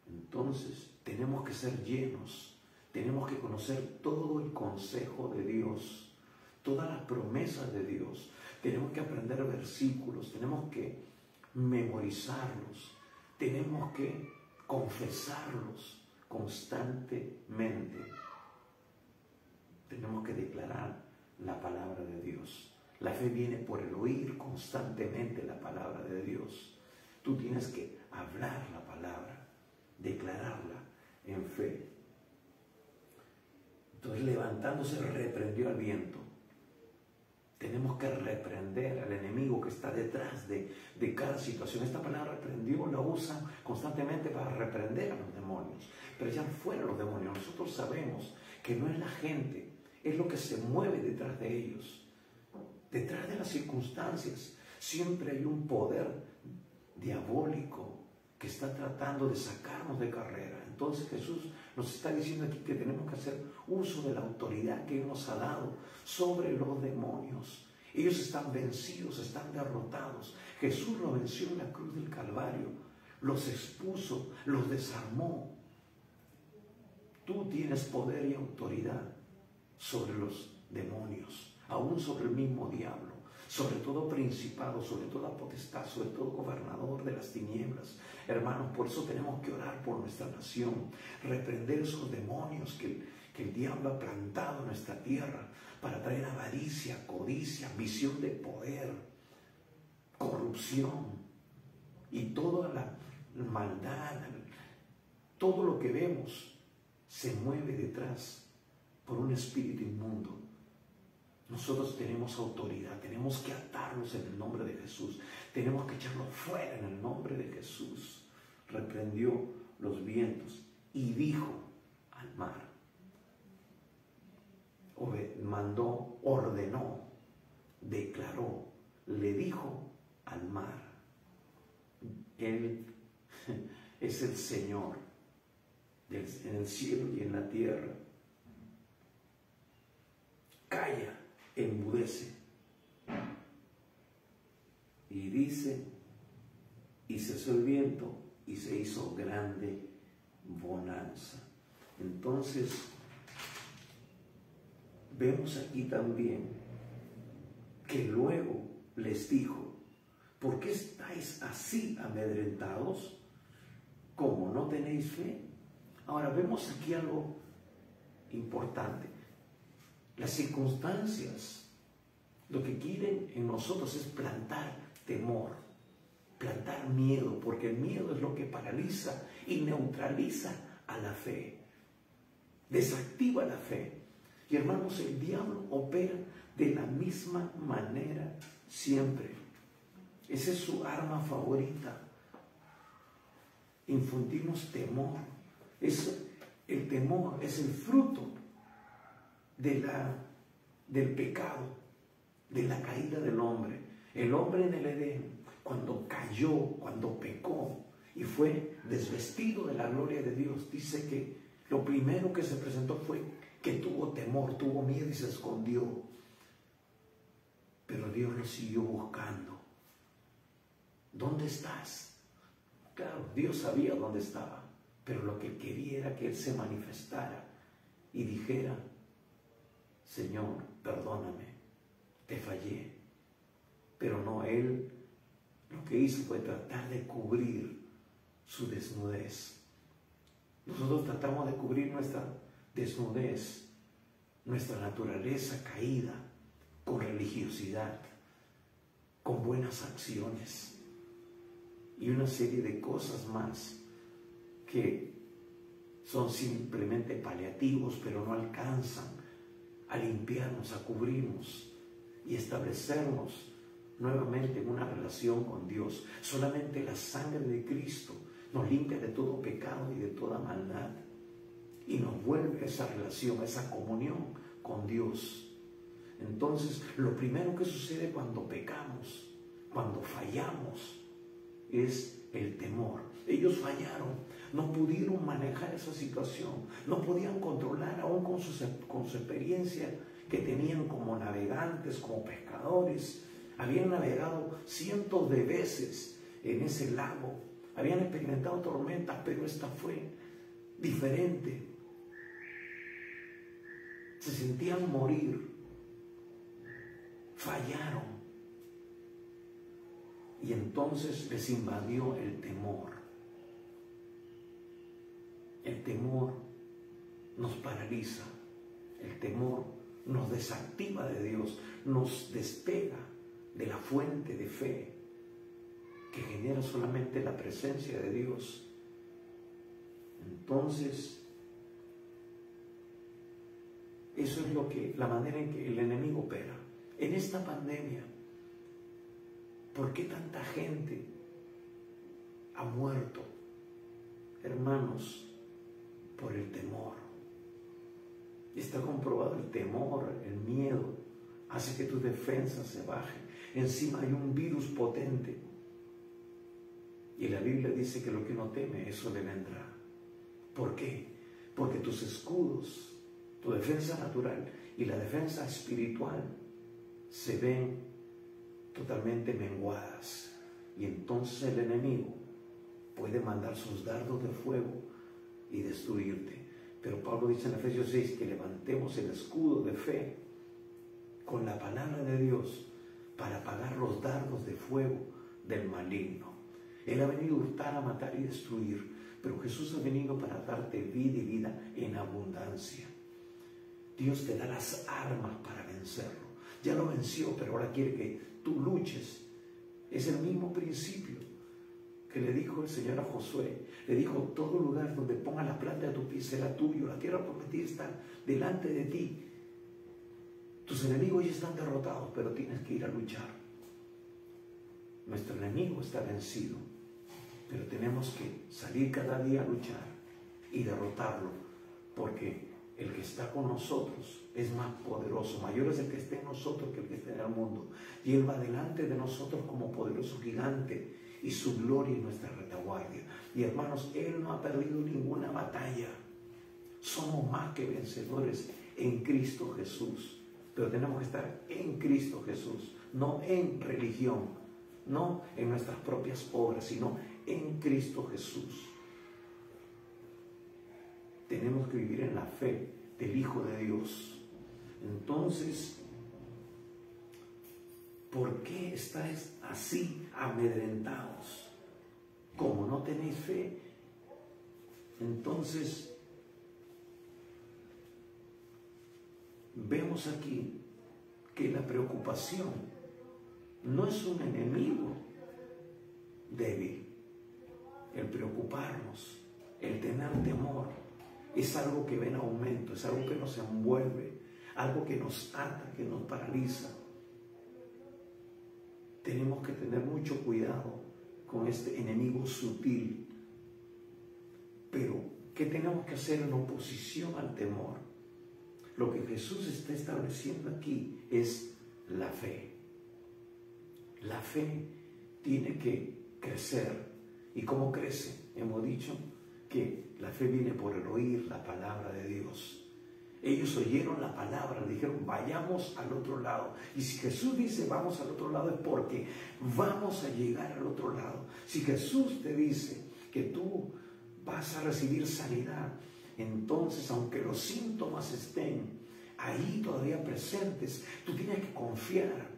Entonces tenemos que ser llenos, tenemos que conocer todo el consejo de Dios, todas las promesas de Dios. Tenemos que aprender versículos, tenemos que memorizarlos, tenemos que confesarlos constantemente. Tenemos que declarar la palabra de Dios. La fe viene por el oír constantemente la palabra de Dios. Tú tienes que hablar la palabra, declararla en fe. Entonces, levantándose, reprendió al viento. Tenemos que reprender al enemigo que está detrás de cada situación. Esta palabra reprendió la usan constantemente para reprender a los demonios. Pero ya fuera los demonios. Nosotros sabemos que no es la gente, es lo que se mueve detrás de ellos. Detrás de las circunstancias siempre hay un poder diabólico que está tratando de sacarnos de carrera. Entonces Jesús nos está diciendo aquí que tenemos que hacer uso de la autoridad que Él nos ha dado sobre los demonios. Ellos están vencidos, están derrotados. Jesús los venció en la cruz del Calvario, los expuso, los desarmó. Tú tienes poder y autoridad sobre los demonios, aún sobre el mismo diablo, sobre todo principado, sobre toda potestad, sobre todo gobernador de las tinieblas. Hermanos, por eso tenemos que orar por nuestra nación, reprender esos demonios que el diablo ha plantado en nuestra tierra para traer avaricia, codicia, ambición de poder, corrupción y toda la maldad. Todo lo que vemos se mueve detrás por un espíritu inmundo. Nosotros tenemos autoridad, tenemos que atarlos en el nombre de Jesús, tenemos que echarlos fuera en el nombre de Jesús. Reprendió los vientos y dijo al mar, mandó, ordenó, declaró, le dijo al mar: Él es el Señor en el cielo y en la tierra. Calla, enmudece. Y dice, y cesó el viento y se hizo grande bonanza. Entonces, vemos aquí también que luego les dijo: ¿por qué estáis así amedrentados? ¿Cómo no tenéis fe? Ahora vemos aquí algo importante. Las circunstancias lo que quieren en nosotros es plantar temor, plantar miedo, porque el miedo es lo que paraliza y neutraliza a la fe, desactiva la fe. Y hermanos, el diablo opera de la misma manera siempre. Esa es su arma favorita, infundirnos temor. El temor es el fruto del pecado, de la caída del hombre. El hombre en el Edén, cuando cayó, cuando pecó y fue desvestido de la gloria de Dios, dice que lo primero que se presentó fue que tuvo temor, tuvo miedo y se escondió. Pero Dios lo siguió buscando. ¿Dónde estás? Claro, Dios sabía dónde estaba, pero lo que quería era que Él se manifestara y dijera: Señor, perdóname, te fallé. Pero no, Él lo que hizo fue tratar de cubrir su desnudez. Nosotros tratamos de cubrir nuestra desnudez, nuestra naturaleza caída, con religiosidad, con buenas acciones y una serie de cosas más que son simplemente paliativos, pero no alcanzan a limpiarnos, a cubrirnos y establecernos nuevamente en una relación con Dios. Solamente la sangre de Cristo nos limpia de todo pecado y de toda maldad y nos vuelve a esa relación, a esa comunión con Dios. Entonces, lo primero que sucede cuando pecamos, cuando fallamos, es el temor. Ellos fallaron, no pudieron manejar esa situación, no podían controlar, aún con su experiencia que tenían como navegantes, como pescadores. Habían navegado cientos de veces en ese lago, habían experimentado tormentas, pero esta fue diferente. Se sentían morir, fallaron. Y entonces les invadió el temor. El temor nos paraliza, el temor nos desactiva de Dios, nos despega de la fuente de fe que genera solamente la presencia de Dios. Entonces, eso es la manera en que el enemigo opera. En esta pandemia, ¿por qué tanta gente ha muerto? Hermanos, por el temor. Está comprobado, el temor, el miedo, hace que tus defensas se bajen. Encima hay un virus potente. Y la Biblia dice que lo que no teme, eso le vendrá. ¿Por qué? Porque tus escudos, tu defensa natural y la defensa espiritual se ven totalmente menguadas. Y entonces el enemigo puede mandar sus dardos de fuego y destruirte. Pero Pablo dice en Efesios 6 que levantemos el escudo de fe con la palabra de Dios para apagar los dardos de fuego del maligno. Él ha venido a hurtar, a matar y destruir, pero Jesús ha venido para darte vida y vida en abundancia. Dios te da las armas para vencerlo. Ya lo venció, pero ahora quiere que tú luches. Es el mismo principio que le dijo el Señor a Josué. Le dijo: todo lugar donde ponga la planta de tu pie será tuyo. La tierra prometida está delante de ti. Tus enemigos ya están derrotados, pero tienes que ir a luchar. Nuestro enemigo está vencido, pero tenemos que salir cada día a luchar y derrotarlo, porque el que está con nosotros es más poderoso, mayor es el que está en nosotros que el que está en el mundo. Y Él va delante de nosotros como poderoso gigante y su gloria es nuestra retaguardia. Y hermanos, Él no ha perdido ninguna batalla. Somos más que vencedores en Cristo Jesús. Pero tenemos que estar en Cristo Jesús, no en religión, no en nuestras propias obras, sino en Cristo Jesús. Tenemos que vivir en la fe del Hijo de Dios. Entonces, ¿por qué estáis así amedrentados? Como no tenéis fe. Entonces, vemos aquí que la preocupación no es un enemigo débil. El preocuparnos, el tener temor, es algo que va en aumento, es algo que nos envuelve, algo que nos ata, que nos paraliza. Tenemos que tener mucho cuidado con este enemigo sutil. Pero, ¿qué tenemos que hacer en oposición al temor? Lo que Jesús está estableciendo aquí es la fe. La fe tiene que crecer. ¿Y cómo crece? Hemos dicho que la fe viene por el oír la palabra de Dios. Ellos oyeron la palabra, dijeron, vayamos al otro lado. Y si Jesús dice, vamos al otro lado, es porque vamos a llegar al otro lado. Si Jesús te dice que tú vas a recibir sanidad, entonces, aunque los síntomas estén ahí todavía presentes, tú tienes que confiar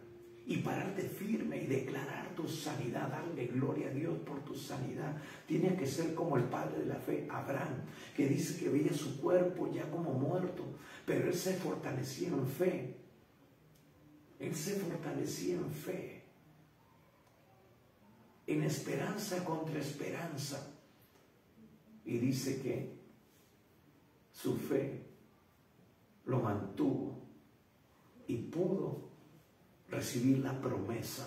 y pararte firme y declarar tu sanidad, darle gloria a Dios por tu sanidad. Tienes que ser como el padre de la fe, Abraham, que dice que veía su cuerpo ya como muerto, pero él se fortalecía en fe. Él se fortalecía en fe, en esperanza contra esperanza. Y dice que su fe lo mantuvo y pudo recibir la promesa,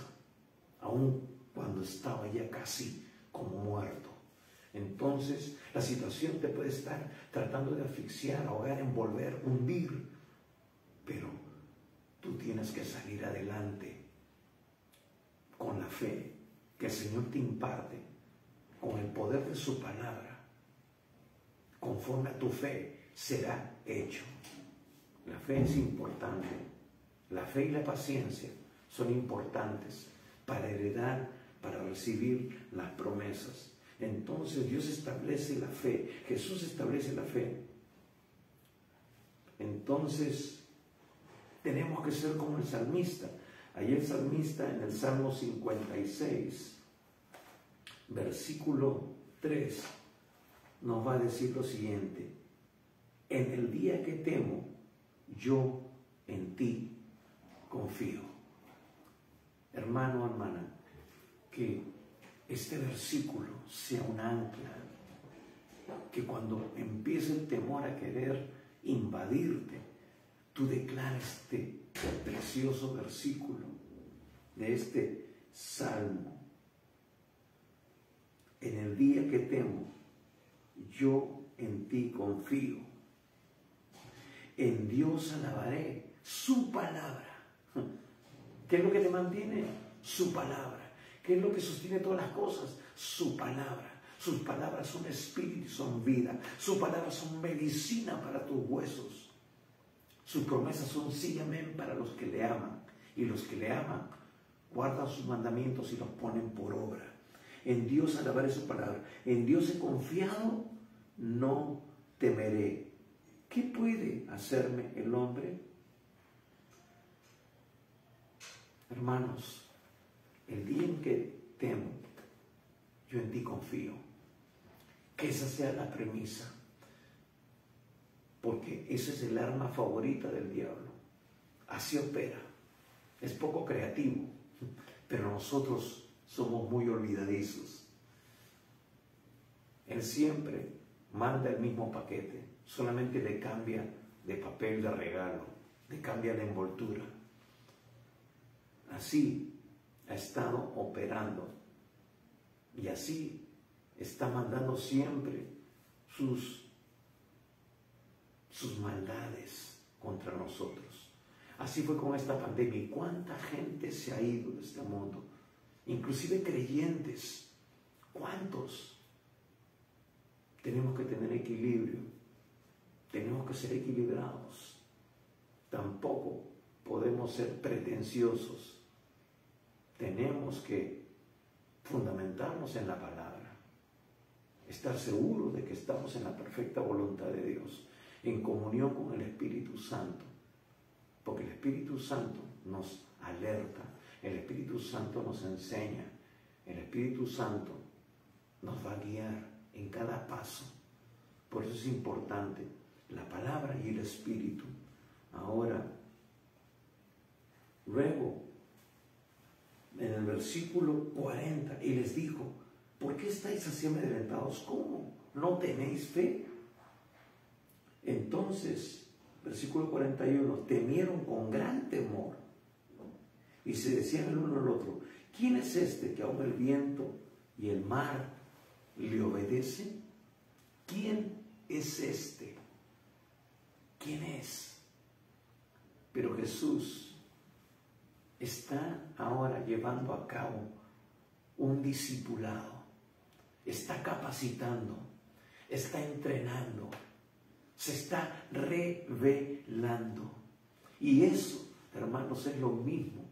aun cuando estaba ya casi como muerto. Entonces, la situación te puede estar tratando de asfixiar, ahogar, envolver, hundir, pero tú tienes que salir adelante con la fe que el Señor te imparte, con el poder de su palabra. Conforme a tu fe será hecho. La fe es importante. La fe y la paciencia son importantes para heredar, para recibir las promesas. Entonces Dios establece la fe, Jesús establece la fe. Entonces tenemos que ser como el salmista. Allí el salmista en el Salmo 56, versículo 3, nos va a decir lo siguiente: en el día que temo, yo en ti confío. Hermano, hermana, que este versículo sea un ancla, que cuando empiece el temor a querer invadirte, tú declares este precioso versículo de este salmo. En el día que temo, yo en ti confío. En Dios alabaré su palabra. ¿Qué es lo que te mantiene? Su palabra. ¿Qué es lo que sostiene todas las cosas? Su palabra. Sus palabras son espíritu y son vida. Sus palabras son medicina para tus huesos. Sus promesas son sí, amén para los que le aman. Y los que le aman guardan sus mandamientos y los ponen por obra. En Dios alabaré su palabra. En Dios he confiado, no temeré. ¿Qué puede hacerme el hombre? Hermanos, el día en que temo, yo en ti confío. Que esa sea la premisa, porque ese es el arma favorita del diablo. Así opera. Es poco creativo, pero nosotros somos muy olvidadizos. Él siempre manda el mismo paquete, solamente le cambia de papel de regalo, le cambia la envoltura. Así ha estado operando y así está mandando siempre sus sus maldades contra nosotros. Así fue con esta pandemia. ¿Y cuánta gente se ha ido de este mundo? Inclusive creyentes. ¿Cuántos? Tenemos que tener equilibrio. Tenemos que ser equilibrados. Tampoco podemos ser pretenciosos. Tenemos que fundamentarnos en la palabra. Estar seguros de que estamos en la perfecta voluntad de Dios, en comunión con el Espíritu Santo. Porque el Espíritu Santo nos alerta, el Espíritu Santo nos enseña, el Espíritu Santo nos va a guiar en cada paso. Por eso es importante la palabra y el Espíritu. Ahora, luego, en el versículo 40, y les dijo: ¿por qué estáis así amedrentados? ¿Cómo? ¿No tenéis fe? Entonces, versículo 41, temieron con gran temor y se decían el uno al otro: ¿quién es este que aún el viento y el mar le obedecen? ¿Quién es este? ¿Quién es? Pero Jesús está ahora llevando a cabo un discipulado, está capacitando, está entrenando, se está revelando. Y eso, hermanos, es lo mismo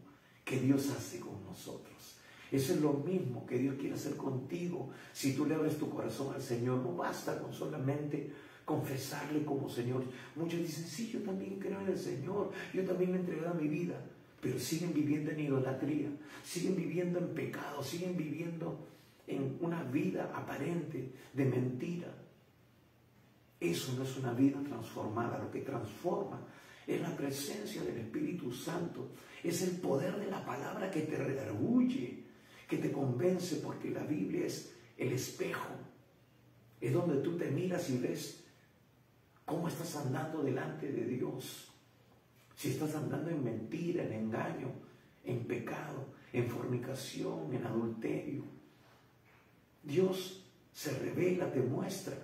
que Dios hace con nosotros. Eso es lo mismo que Dios quiere hacer contigo. Si tú le abres tu corazón al Señor, no basta con solamente confesarle como Señor. Muchos dicen: sí, yo también creo en el Señor, yo también le he entregado mi vida. Pero siguen viviendo en idolatría, siguen viviendo en pecado, siguen viviendo en una vida aparente de mentira. Eso no es una vida transformada. Lo que transforma es la presencia del Espíritu Santo, es el poder de la palabra que te redarguye, que te convence, porque la Biblia es el espejo, es donde tú te miras y ves cómo estás andando delante de Dios. Si estás andando en mentira, en engaño, en pecado, en fornicación, en adulterio, Dios se revela, te muestra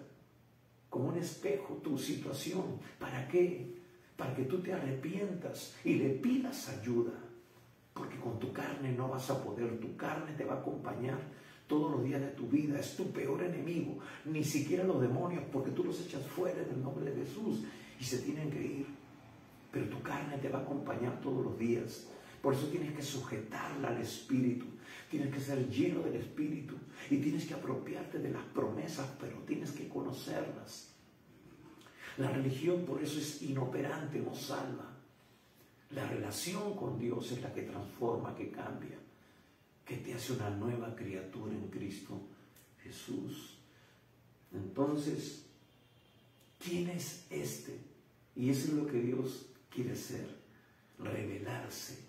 como un espejo tu situación. ¿Para qué? Para que tú te arrepientas y le pidas ayuda. Porque con tu carne no vas a poder. Tu carne te va a acompañar todos los días de tu vida. Es tu peor enemigo. Ni siquiera los demonios, porque tú los echas fuera en el nombre de Jesús y se tienen que ir. Pero tu carne te va a acompañar todos los días. Por eso tienes que sujetarla al Espíritu. Tienes que ser lleno del Espíritu. Y tienes que apropiarte de las promesas, pero tienes que conocerlas. La religión por eso es inoperante, no salva. La relación con Dios es la que transforma, que cambia, que te hace una nueva criatura en Cristo Jesús. Entonces, ¿quién es este? Y eso es lo que Dios quiere hacer: revelarse,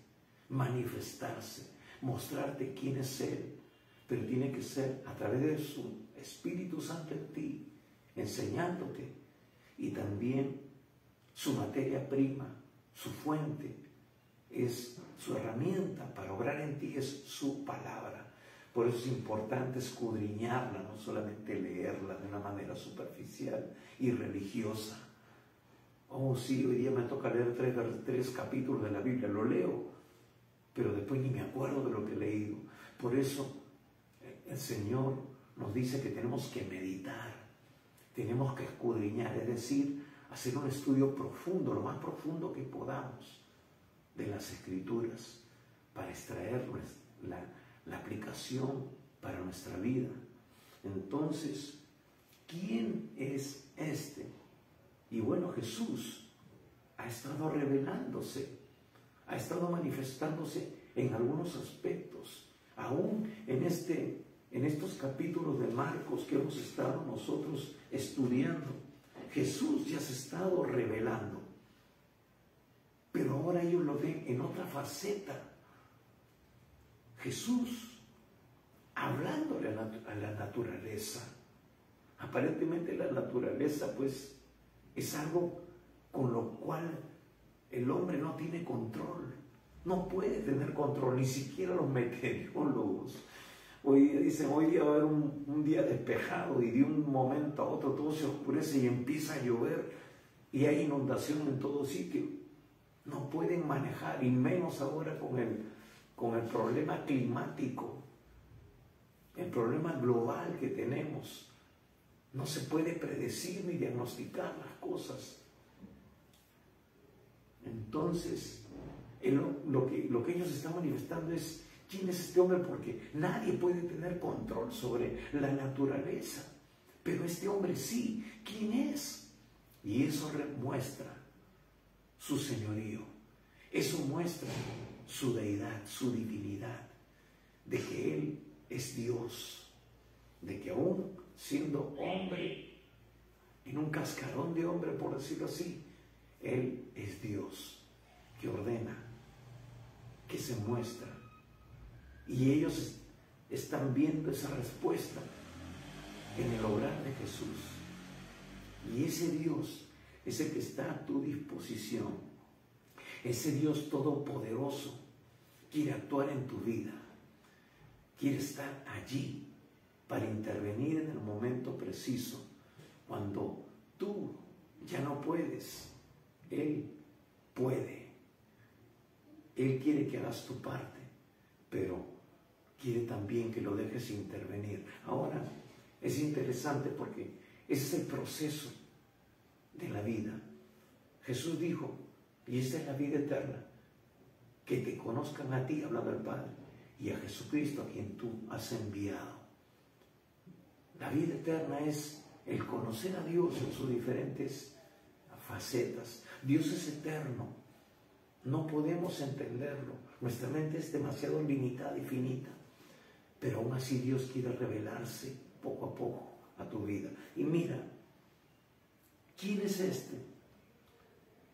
manifestarse, mostrarte quién es Él. Pero tiene que ser a través de su Espíritu Santo en ti, enseñándote. Y también su materia prima, su fuente, es su herramienta para obrar en ti, es su palabra. Por eso es importante escudriñarla, no solamente leerla de una manera superficial y religiosa. Oh, sí, hoy día me toca leer tres capítulos de la Biblia, lo leo, pero después ni me acuerdo de lo que he leído. Por eso el Señor nos dice que tenemos que meditar, tenemos que escudriñar, es decir, hacer un estudio profundo, lo más profundo que podamos, de las Escrituras, para extraer la aplicación para nuestra vida. Entonces, ¿quién es este? Y bueno, Jesús ha estado revelándose, ha estado manifestándose en algunos aspectos. Aún en estos capítulos de Marcos que hemos estado nosotros estudiando, Jesús ya se ha estado revelando. Pero ahora ellos lo ven en otra faceta. Jesús hablándole a la naturaleza. Aparentemente la naturaleza pues es algo con lo cual el hombre no tiene control. No puede tener control, ni siquiera los meteorólogos. Hoy día dicen, hoy día va a haber un día despejado y de un momento a otro todo se oscurece y empieza a llover. y hay inundación en todo sitio. No pueden manejar, y menos ahora con el problema climático, el problema global que tenemos. No se puede predecir ni diagnosticar las cosas. Entonces, lo que ellos están manifestando es: ¿quién es este hombre? Porque nadie puede tener control sobre la naturaleza, pero este hombre sí. ¿Quién es? Y eso muestra su señorío, eso muestra su deidad, su divinidad, de que Él es Dios, de que aún siendo hombre, en un cascarón de hombre, por decirlo así, Él es Dios, que ordena, que se muestra. Y ellos están viendo esa respuesta en el obrar de Jesús. Y ese Dios es el que está a tu disposición. Ese Dios todopoderoso quiere actuar en tu vida. Quiere estar allí para intervenir en el momento preciso. Cuando tú ya no puedes, Él puede. Él quiere que hagas tu parte, pero quiere también que lo dejes intervenir. Ahora, es interesante porque ese es el proceso de la vida. Jesús dijo, y esta es la vida eterna, que te conozcan a ti, hablando del Padre, y a Jesucristo, a quien tú has enviado. La vida eterna es el conocer a Dios en sus diferentes facetas. Dios es eterno, no podemos entenderlo, nuestra mente es demasiado limitada y finita, pero aún así Dios quiere revelarse poco a poco a tu vida. Y mira, ¿quién es este?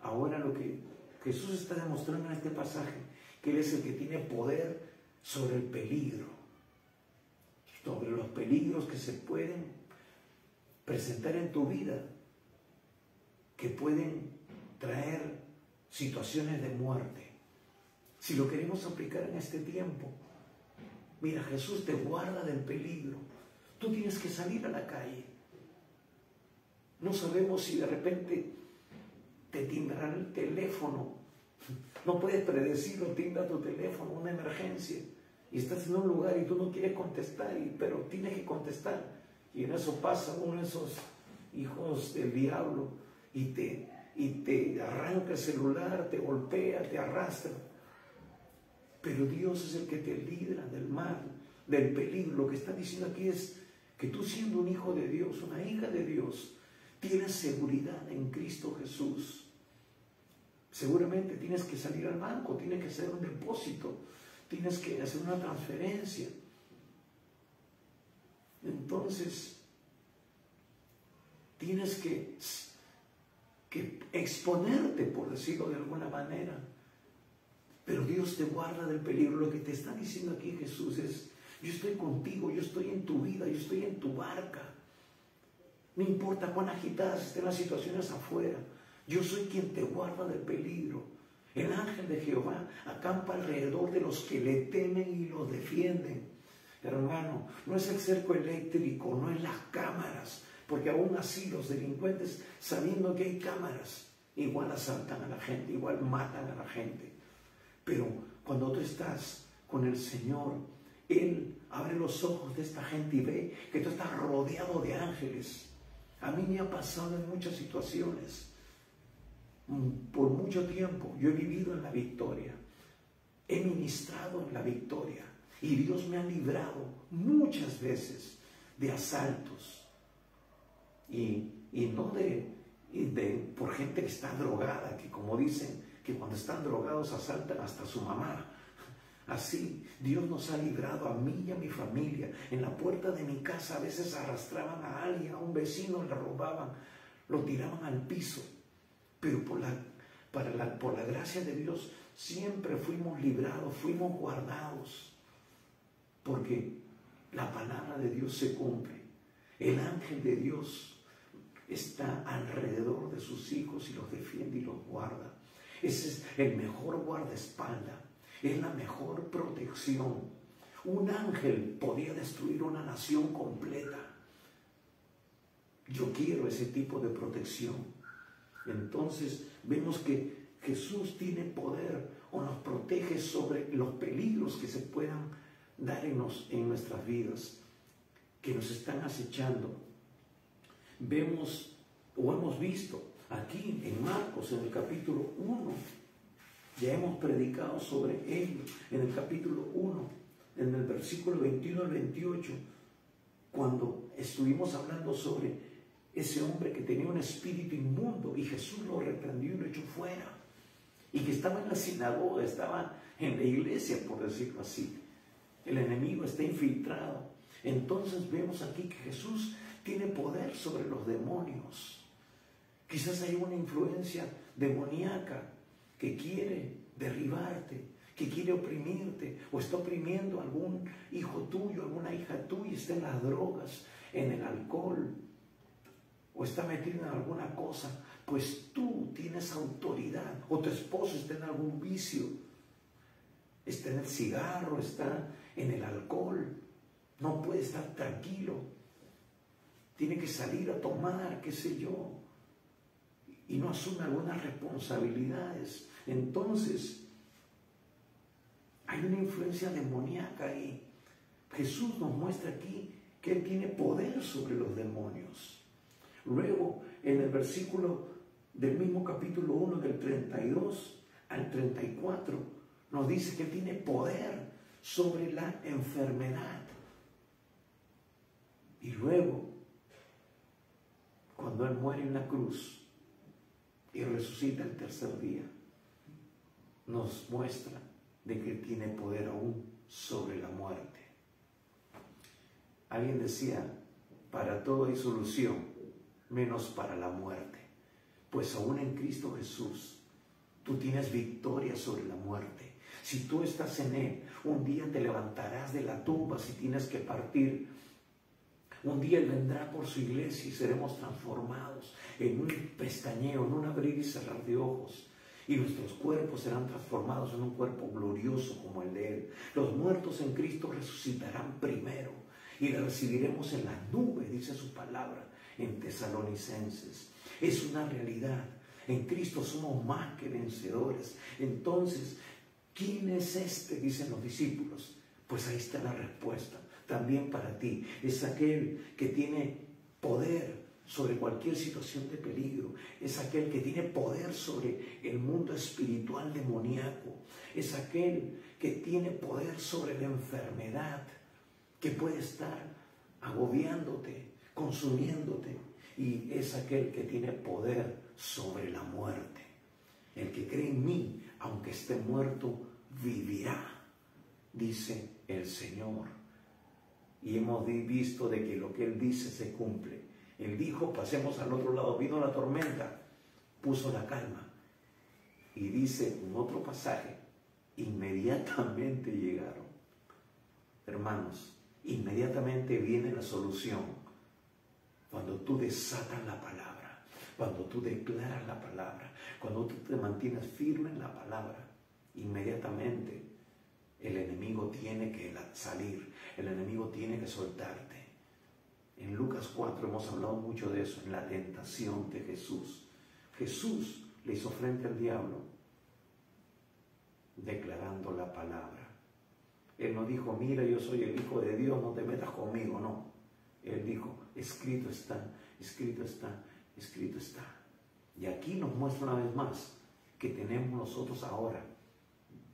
Ahora lo que Jesús está demostrando en este pasaje, que Él es el que tiene poder sobre el peligro, sobre los peligros que se pueden presentar en tu vida, que pueden traer situaciones de muerte. Si lo queremos aplicar en este tiempo, mira, Jesús te guarda del peligro. Tú tienes que salir a la calle. No sabemos si de repente te timbrará el teléfono. No puedes predecirlo, timbra tu teléfono, una emergencia. Y estás en un lugar y tú no quieres contestar, pero tienes que contestar. Y en eso pasa uno de esos hijos del diablo y te arranca el celular, te golpea, te arrastra. Pero Dios es el que te libra del mal, del peligro. Lo que está diciendo aquí es que tú, siendo un hijo de Dios, una hija de Dios, tienes seguridad en Cristo Jesús. Seguramente tienes que salir al banco, tienes que hacer un depósito, tienes que hacer una transferencia. Entonces, tienes que exponerte, por decirlo de alguna manera. Pero Dios te guarda del peligro. Lo que te está diciendo aquí Jesús es: yo estoy contigo, yo estoy en tu vida, yo estoy en tu barca. No importa cuán agitadas estén las situaciones afuera, yo soy quien te guarda del peligro. El ángel de Jehová acampa alrededor de los que le temen y los defienden. Hermano, no es el cerco eléctrico, no es las cámaras, porque aún así los delincuentes, sabiendo que hay cámaras, igual asaltan a la gente, igual matan a la gente. Pero cuando tú estás con el Señor, Él abre los ojos de esta gente y ve que tú estás rodeado de ángeles. A mí me ha pasado en muchas situaciones. Por mucho tiempo yo he vivido en la victoria. He ministrado en la victoria. Y Dios me ha librado muchas veces de asaltos. Y no por gente que está drogada, que como dicen, que cuando están drogados asaltan hasta su mamá. Así Dios nos ha librado a mí y a mi familia. En la puerta de mi casa a veces arrastraban a alguien, a un vecino, le robaban, lo tiraban al piso. Pero por la gracia de Dios siempre fuimos librados, fuimos guardados. Porque la palabra de Dios se cumple. El ángel de Dios está alrededor de sus hijos y los defiende y los guarda. Ese es el mejor guardaespaldas, es la mejor protección. Un ángel podía destruir una nación completa. Yo quiero ese tipo de protección. Entonces vemos que Jesús tiene poder o nos protege sobre los peligros que se puedan dar en nuestras vidas, que nos están acechando. Vemos o hemos visto aquí en Marcos, en el capítulo 1, ya hemos predicado sobre ello, en el capítulo 1, en el versículo 21 al 28, cuando estuvimos hablando sobre ese hombre que tenía un espíritu inmundo y Jesús lo reprendió y lo echó fuera, y que estaba en la sinagoga, estaba en la iglesia, por decirlo así. El enemigo está infiltrado. Entonces vemos aquí que Jesús tiene poder sobre los demonios. Quizás hay una influencia demoníaca que quiere derribarte, que quiere oprimirte, o está oprimiendo a algún hijo tuyo, alguna hija tuya, está en las drogas, en el alcohol, o está metido en alguna cosa. Pues tú tienes autoridad, o tu esposo está en algún vicio, está en el cigarro, está en el alcohol, no puede estar tranquilo, tiene que salir a tomar, qué sé yo, y no asume algunas responsabilidades. Entonces hay una influencia demoníaca ahí. Jesús nos muestra aquí que Él tiene poder sobre los demonios. Luego, en el versículo del mismo capítulo 1, del 32 al 34, nos dice que Él tiene poder sobre la enfermedad. Y luego, cuando Él muere en la cruz y resucita el tercer día, nos muestra de que Él tiene poder aún sobre la muerte. Alguien decía, para todo hay solución, menos para la muerte. Pues aún en Cristo Jesús, tú tienes victoria sobre la muerte. Si tú estás en Él, un día te levantarás de la tumba si tienes que partir. Un día Él vendrá por su iglesia y seremos transformados en un pestañeo, en un abrir y cerrar de ojos. Y nuestros cuerpos serán transformados en un cuerpo glorioso como el de Él. Los muertos en Cristo resucitarán primero y le recibiremos en las nubes, dice su palabra en Tesalonicenses. Es una realidad. En Cristo somos más que vencedores. Entonces, ¿quién es este?, dicen los discípulos. Pues ahí está la respuesta. También para ti. Es aquel que tiene poder sobre cualquier situación de peligro. Es aquel que tiene poder sobre el mundo espiritual demoníaco. Es aquel que tiene poder sobre la enfermedad, que puede estar agobiándote, consumiéndote. Y es aquel que tiene poder sobre la muerte. El que cree en mí, aunque esté muerto, vivirá, dice el Señor. Y hemos visto de que lo que Él dice se cumple. Él dijo, pasemos al otro lado. Vino la tormenta, puso la calma. Y dice en otro pasaje, inmediatamente llegaron. Hermanos, inmediatamente viene la solución. Cuando tú desatas la palabra, cuando tú declaras la palabra, cuando tú te mantienes firme en la palabra, inmediatamente el enemigo tiene que salir, el enemigo tiene que soltarte. En Lucas 4 hemos hablado mucho de eso, en la tentación de Jesús. Jesús le hizo frente al diablo declarando la palabra. Él no dijo, mira, yo soy el Hijo de Dios, no te metas conmigo, no. Él dijo, escrito está, escrito está, escrito está. Y aquí nos muestra una vez más que tenemos nosotros ahora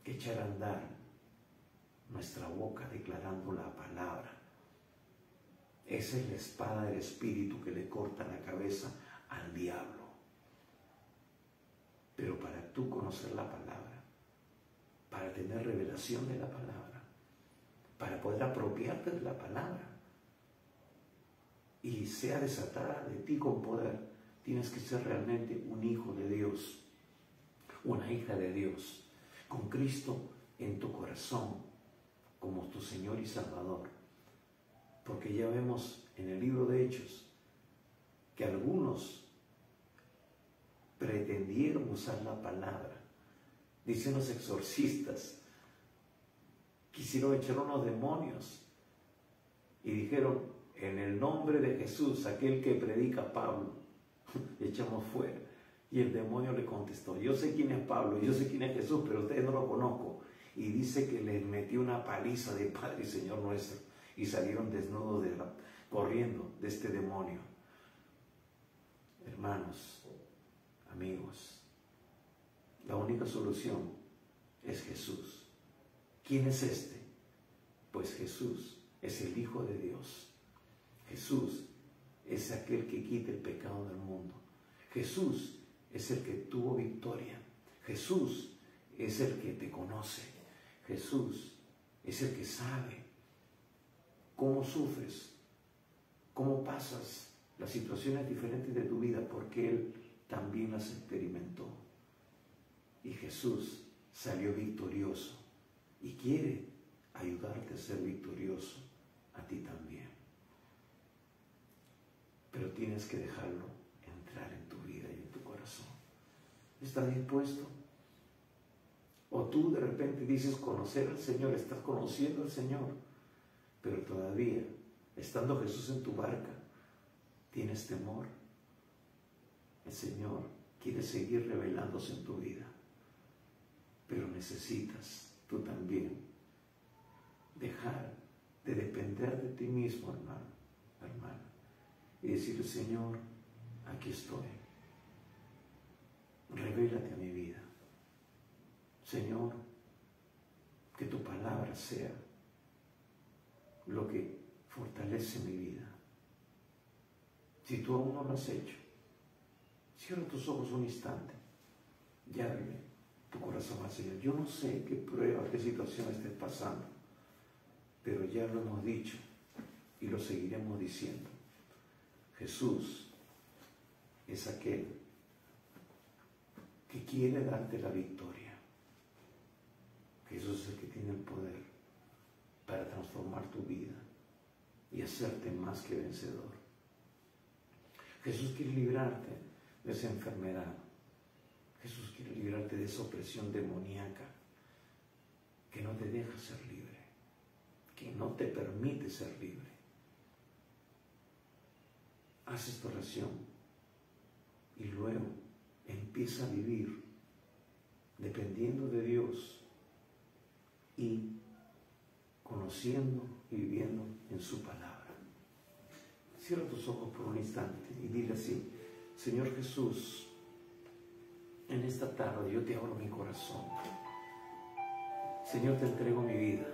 que echar a andar nuestra boca declarando la palabra. Esa es la espada del Espíritu que le corta la cabeza al diablo. Pero para tú conocer la palabra, para tener revelación de la palabra, para poder apropiarte de la palabra y sea desatada de ti con poder, tienes que ser realmente un hijo de Dios, una hija de Dios, con Cristo en tu corazón como tu Señor y Salvador. Porque ya vemos en el libro de Hechos que algunos pretendieron usar la palabra. Dicen los exorcistas, quisieron echar unos demonios y dijeron, en el nombre de Jesús, aquel que predica Pablo, echamos fuera. Y el demonio le contestó: yo sé quién es Pablo, yo sé quién es Jesús, pero ustedes no lo conozco. Y dice que les metió una paliza de Padre y Señor nuestro. Y salieron desnudos corriendo de este demonio. Hermanos, amigos, la única solución es Jesús. ¿Quién es este? Pues Jesús es el Hijo de Dios. Jesús es aquel que quita el pecado del mundo. Jesús es el que tuvo victoria. Jesús es el que te conoce. Jesús es el que sabe cómo sufres, cómo pasas las situaciones diferentes de tu vida, porque Él también las experimentó. Y Jesús salió victorioso y quiere ayudarte a ser victorioso a ti también. Pero tienes que dejarlo entrar en tu vida y en tu corazón. ¿Estás dispuesto? O tú de repente dices conocer al Señor, estás conociendo al Señor, pero todavía, estando Jesús en tu barca, tienes temor. El Señor quiere seguir revelándose en tu vida, pero necesitas tú también dejar de depender de ti mismo, hermano, hermana, y decirle: Señor, aquí estoy, revélate a mi vida. Señor, que tu palabra sea lo que fortalece mi vida. Si tú aún no lo has hecho, cierra tus ojos un instante y ábrele tu corazón al Señor. Yo no sé qué prueba, qué situación estés pasando, pero ya lo hemos dicho y lo seguiremos diciendo. Jesús es aquel que quiere darte la victoria. Jesús es el que tiene el poder para transformar tu vida y hacerte más que vencedor. Jesús quiere librarte de esa enfermedad. Jesús quiere librarte de esa opresión demoníaca que no te deja ser libre, que no te permite ser libre. Haz esta oración y luego empieza a vivir dependiendo de Dios y conociendo y viviendo en su palabra. Cierra tus ojos por un instante y dile así: Señor Jesús, en esta tarde yo te abro mi corazón. Señor, te entrego mi vida.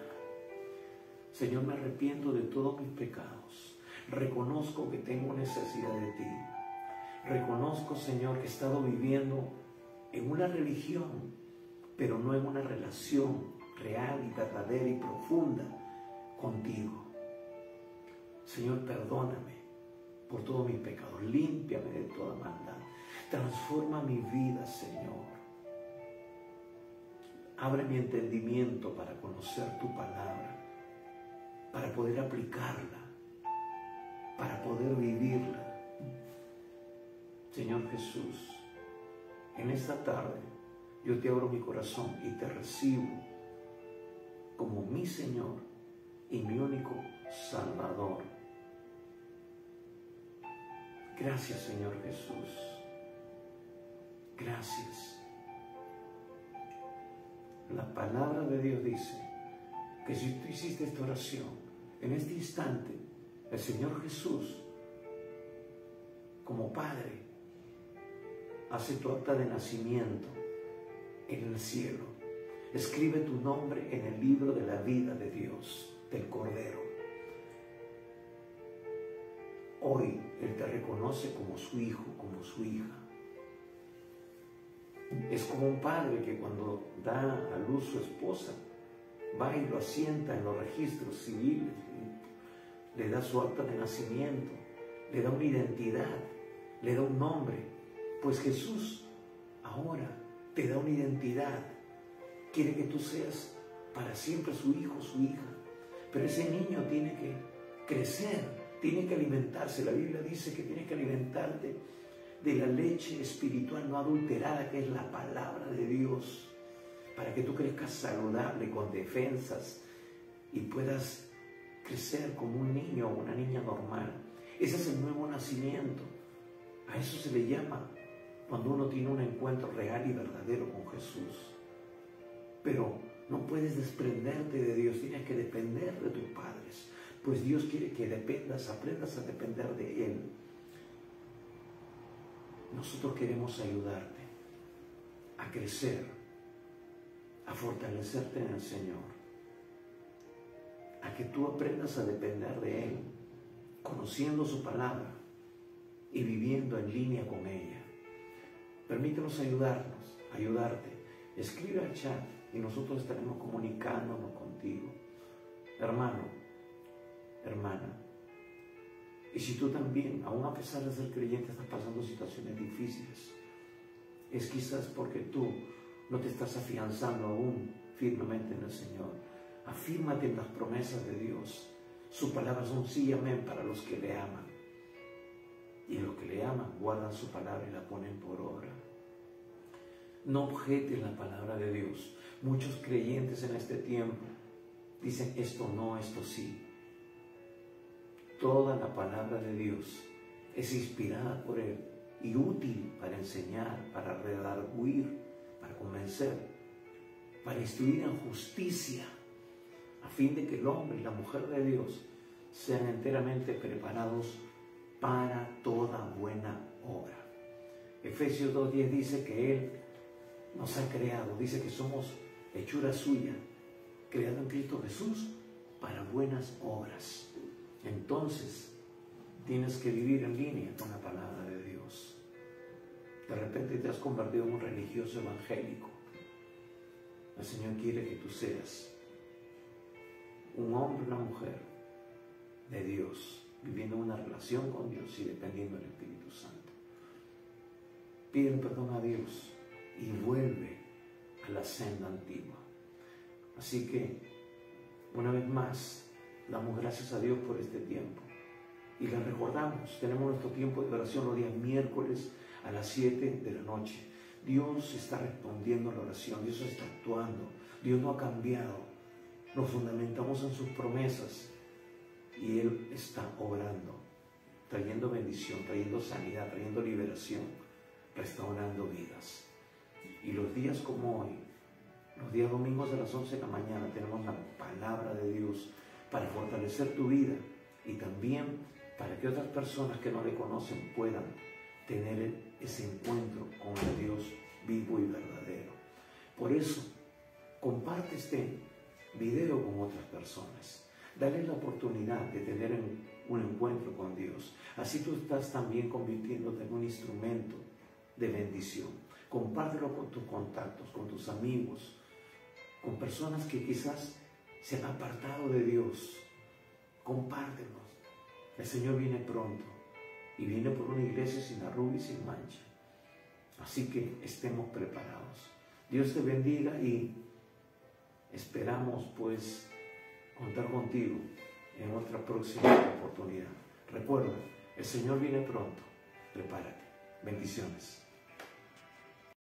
Señor, me arrepiento de todos mis pecados. Reconozco que tengo necesidad de ti. Reconozco, Señor, que he estado viviendo en una religión, pero no en una relación real y verdadera y profunda contigo. Señor, perdóname por todos mis pecados. Límpiame de toda maldad. Transforma mi vida, Señor. Abre mi entendimiento para conocer tu palabra, para poder aplicarla, para poder vivirla. Señor Jesús, en esta tarde yo te abro mi corazón y te recibo como mi Señor y mi único Salvador. Gracias, Señor Jesús. Gracias. La palabra de Dios dice que si tú hiciste esta oración, en este instante, el Señor Jesús, como Padre, hace tu acta de nacimiento en el cielo. Escribe tu nombre en el libro de la vida de Dios, del Cordero. Hoy Él te reconoce como su hijo, como su hija. Es como un padre que cuando da a luz su esposa, va y lo asienta en los registros civiles, le da su acta de nacimiento, le da una identidad, le da un nombre. Pues Jesús ahora te da una identidad. Quiere que tú seas para siempre su hijo, su hija. Pero ese niño tiene que crecer, tiene que alimentarse. La Biblia dice que tienes que alimentarte de la leche espiritual no adulterada, que es la palabra de Dios, para que tú crezcas saludable, con defensas, y puedas crecer como un niño o una niña normal. Ese es el nuevo nacimiento. A eso se le llama cuando uno tiene un encuentro real y verdadero con Jesús. Pero no puedes desprenderte de Dios, tienes que depender de tus padres, pues Dios quiere que aprendas a depender de Él. Nosotros queremos ayudarte a crecer, a fortalecerte en el Señor, a que tú aprendas a depender de Él, conociendo su palabra y viviendo en línea con ella. Permítenos ayudarte. Escribe al chat y nosotros estaremos comunicándonos contigo. Hermano, hermana, y si tú también, aún a pesar de ser creyente, estás pasando situaciones difíciles, es quizás porque tú no te estás afianzando aún firmemente en el Señor. Afírmate en las promesas de Dios. Sus palabras son sí y amén para los que le aman. Y los que le aman guardan su palabra y la ponen por obra. No objetes la palabra de Dios. Muchos creyentes en este tiempo dicen esto no, esto sí. Toda la palabra de Dios es inspirada por Él y útil para enseñar, para redarguir, para convencer, para instruir en justicia, a fin de que el hombre y la mujer de Dios sean enteramente preparados para toda buena obra. Efesios 2:10 dice que Él nos ha creado, dice que somos hechura suya, creado en Cristo Jesús para buenas obras. Entonces, tienes que vivir en línea con la palabra de Dios. De repente te has convertido en un religioso evangélico. El Señor quiere que tú seas un hombre, una mujer de Dios, viviendo una relación con Dios y dependiendo del Espíritu Santo. Pide perdón a Dios y vuelve a la senda antigua. Así que, una vez más, damos gracias a Dios por este tiempo y le recordamos, tenemos nuestro tiempo de oración los días miércoles a las 7 de la noche. Dios está respondiendo a la oración, Dios está actuando, Dios no ha cambiado. Nos fundamentamos en sus promesas y Él está obrando, trayendo bendición, trayendo sanidad, trayendo liberación, restaurando vidas. Y los días como hoy, los días domingos a las 11 de la mañana, tenemos la palabra de Dios para fortalecer tu vida y también para que otras personas que no le conocen puedan tener ese encuentro con el Dios vivo y verdadero. Por eso, comparte este video con otras personas. Dale la oportunidad de tener un encuentro con Dios. Así tú estás también convirtiéndote en un instrumento de bendición. Compártelo con tus contactos, con tus amigos, con personas que quizás se han apartado de Dios. Compártelos. El Señor viene pronto y viene por una iglesia sin arruga y sin mancha. Así que estemos preparados. Dios te bendiga y esperamos pues contar contigo en otra próxima oportunidad. Recuerda, el Señor viene pronto. Prepárate. Bendiciones.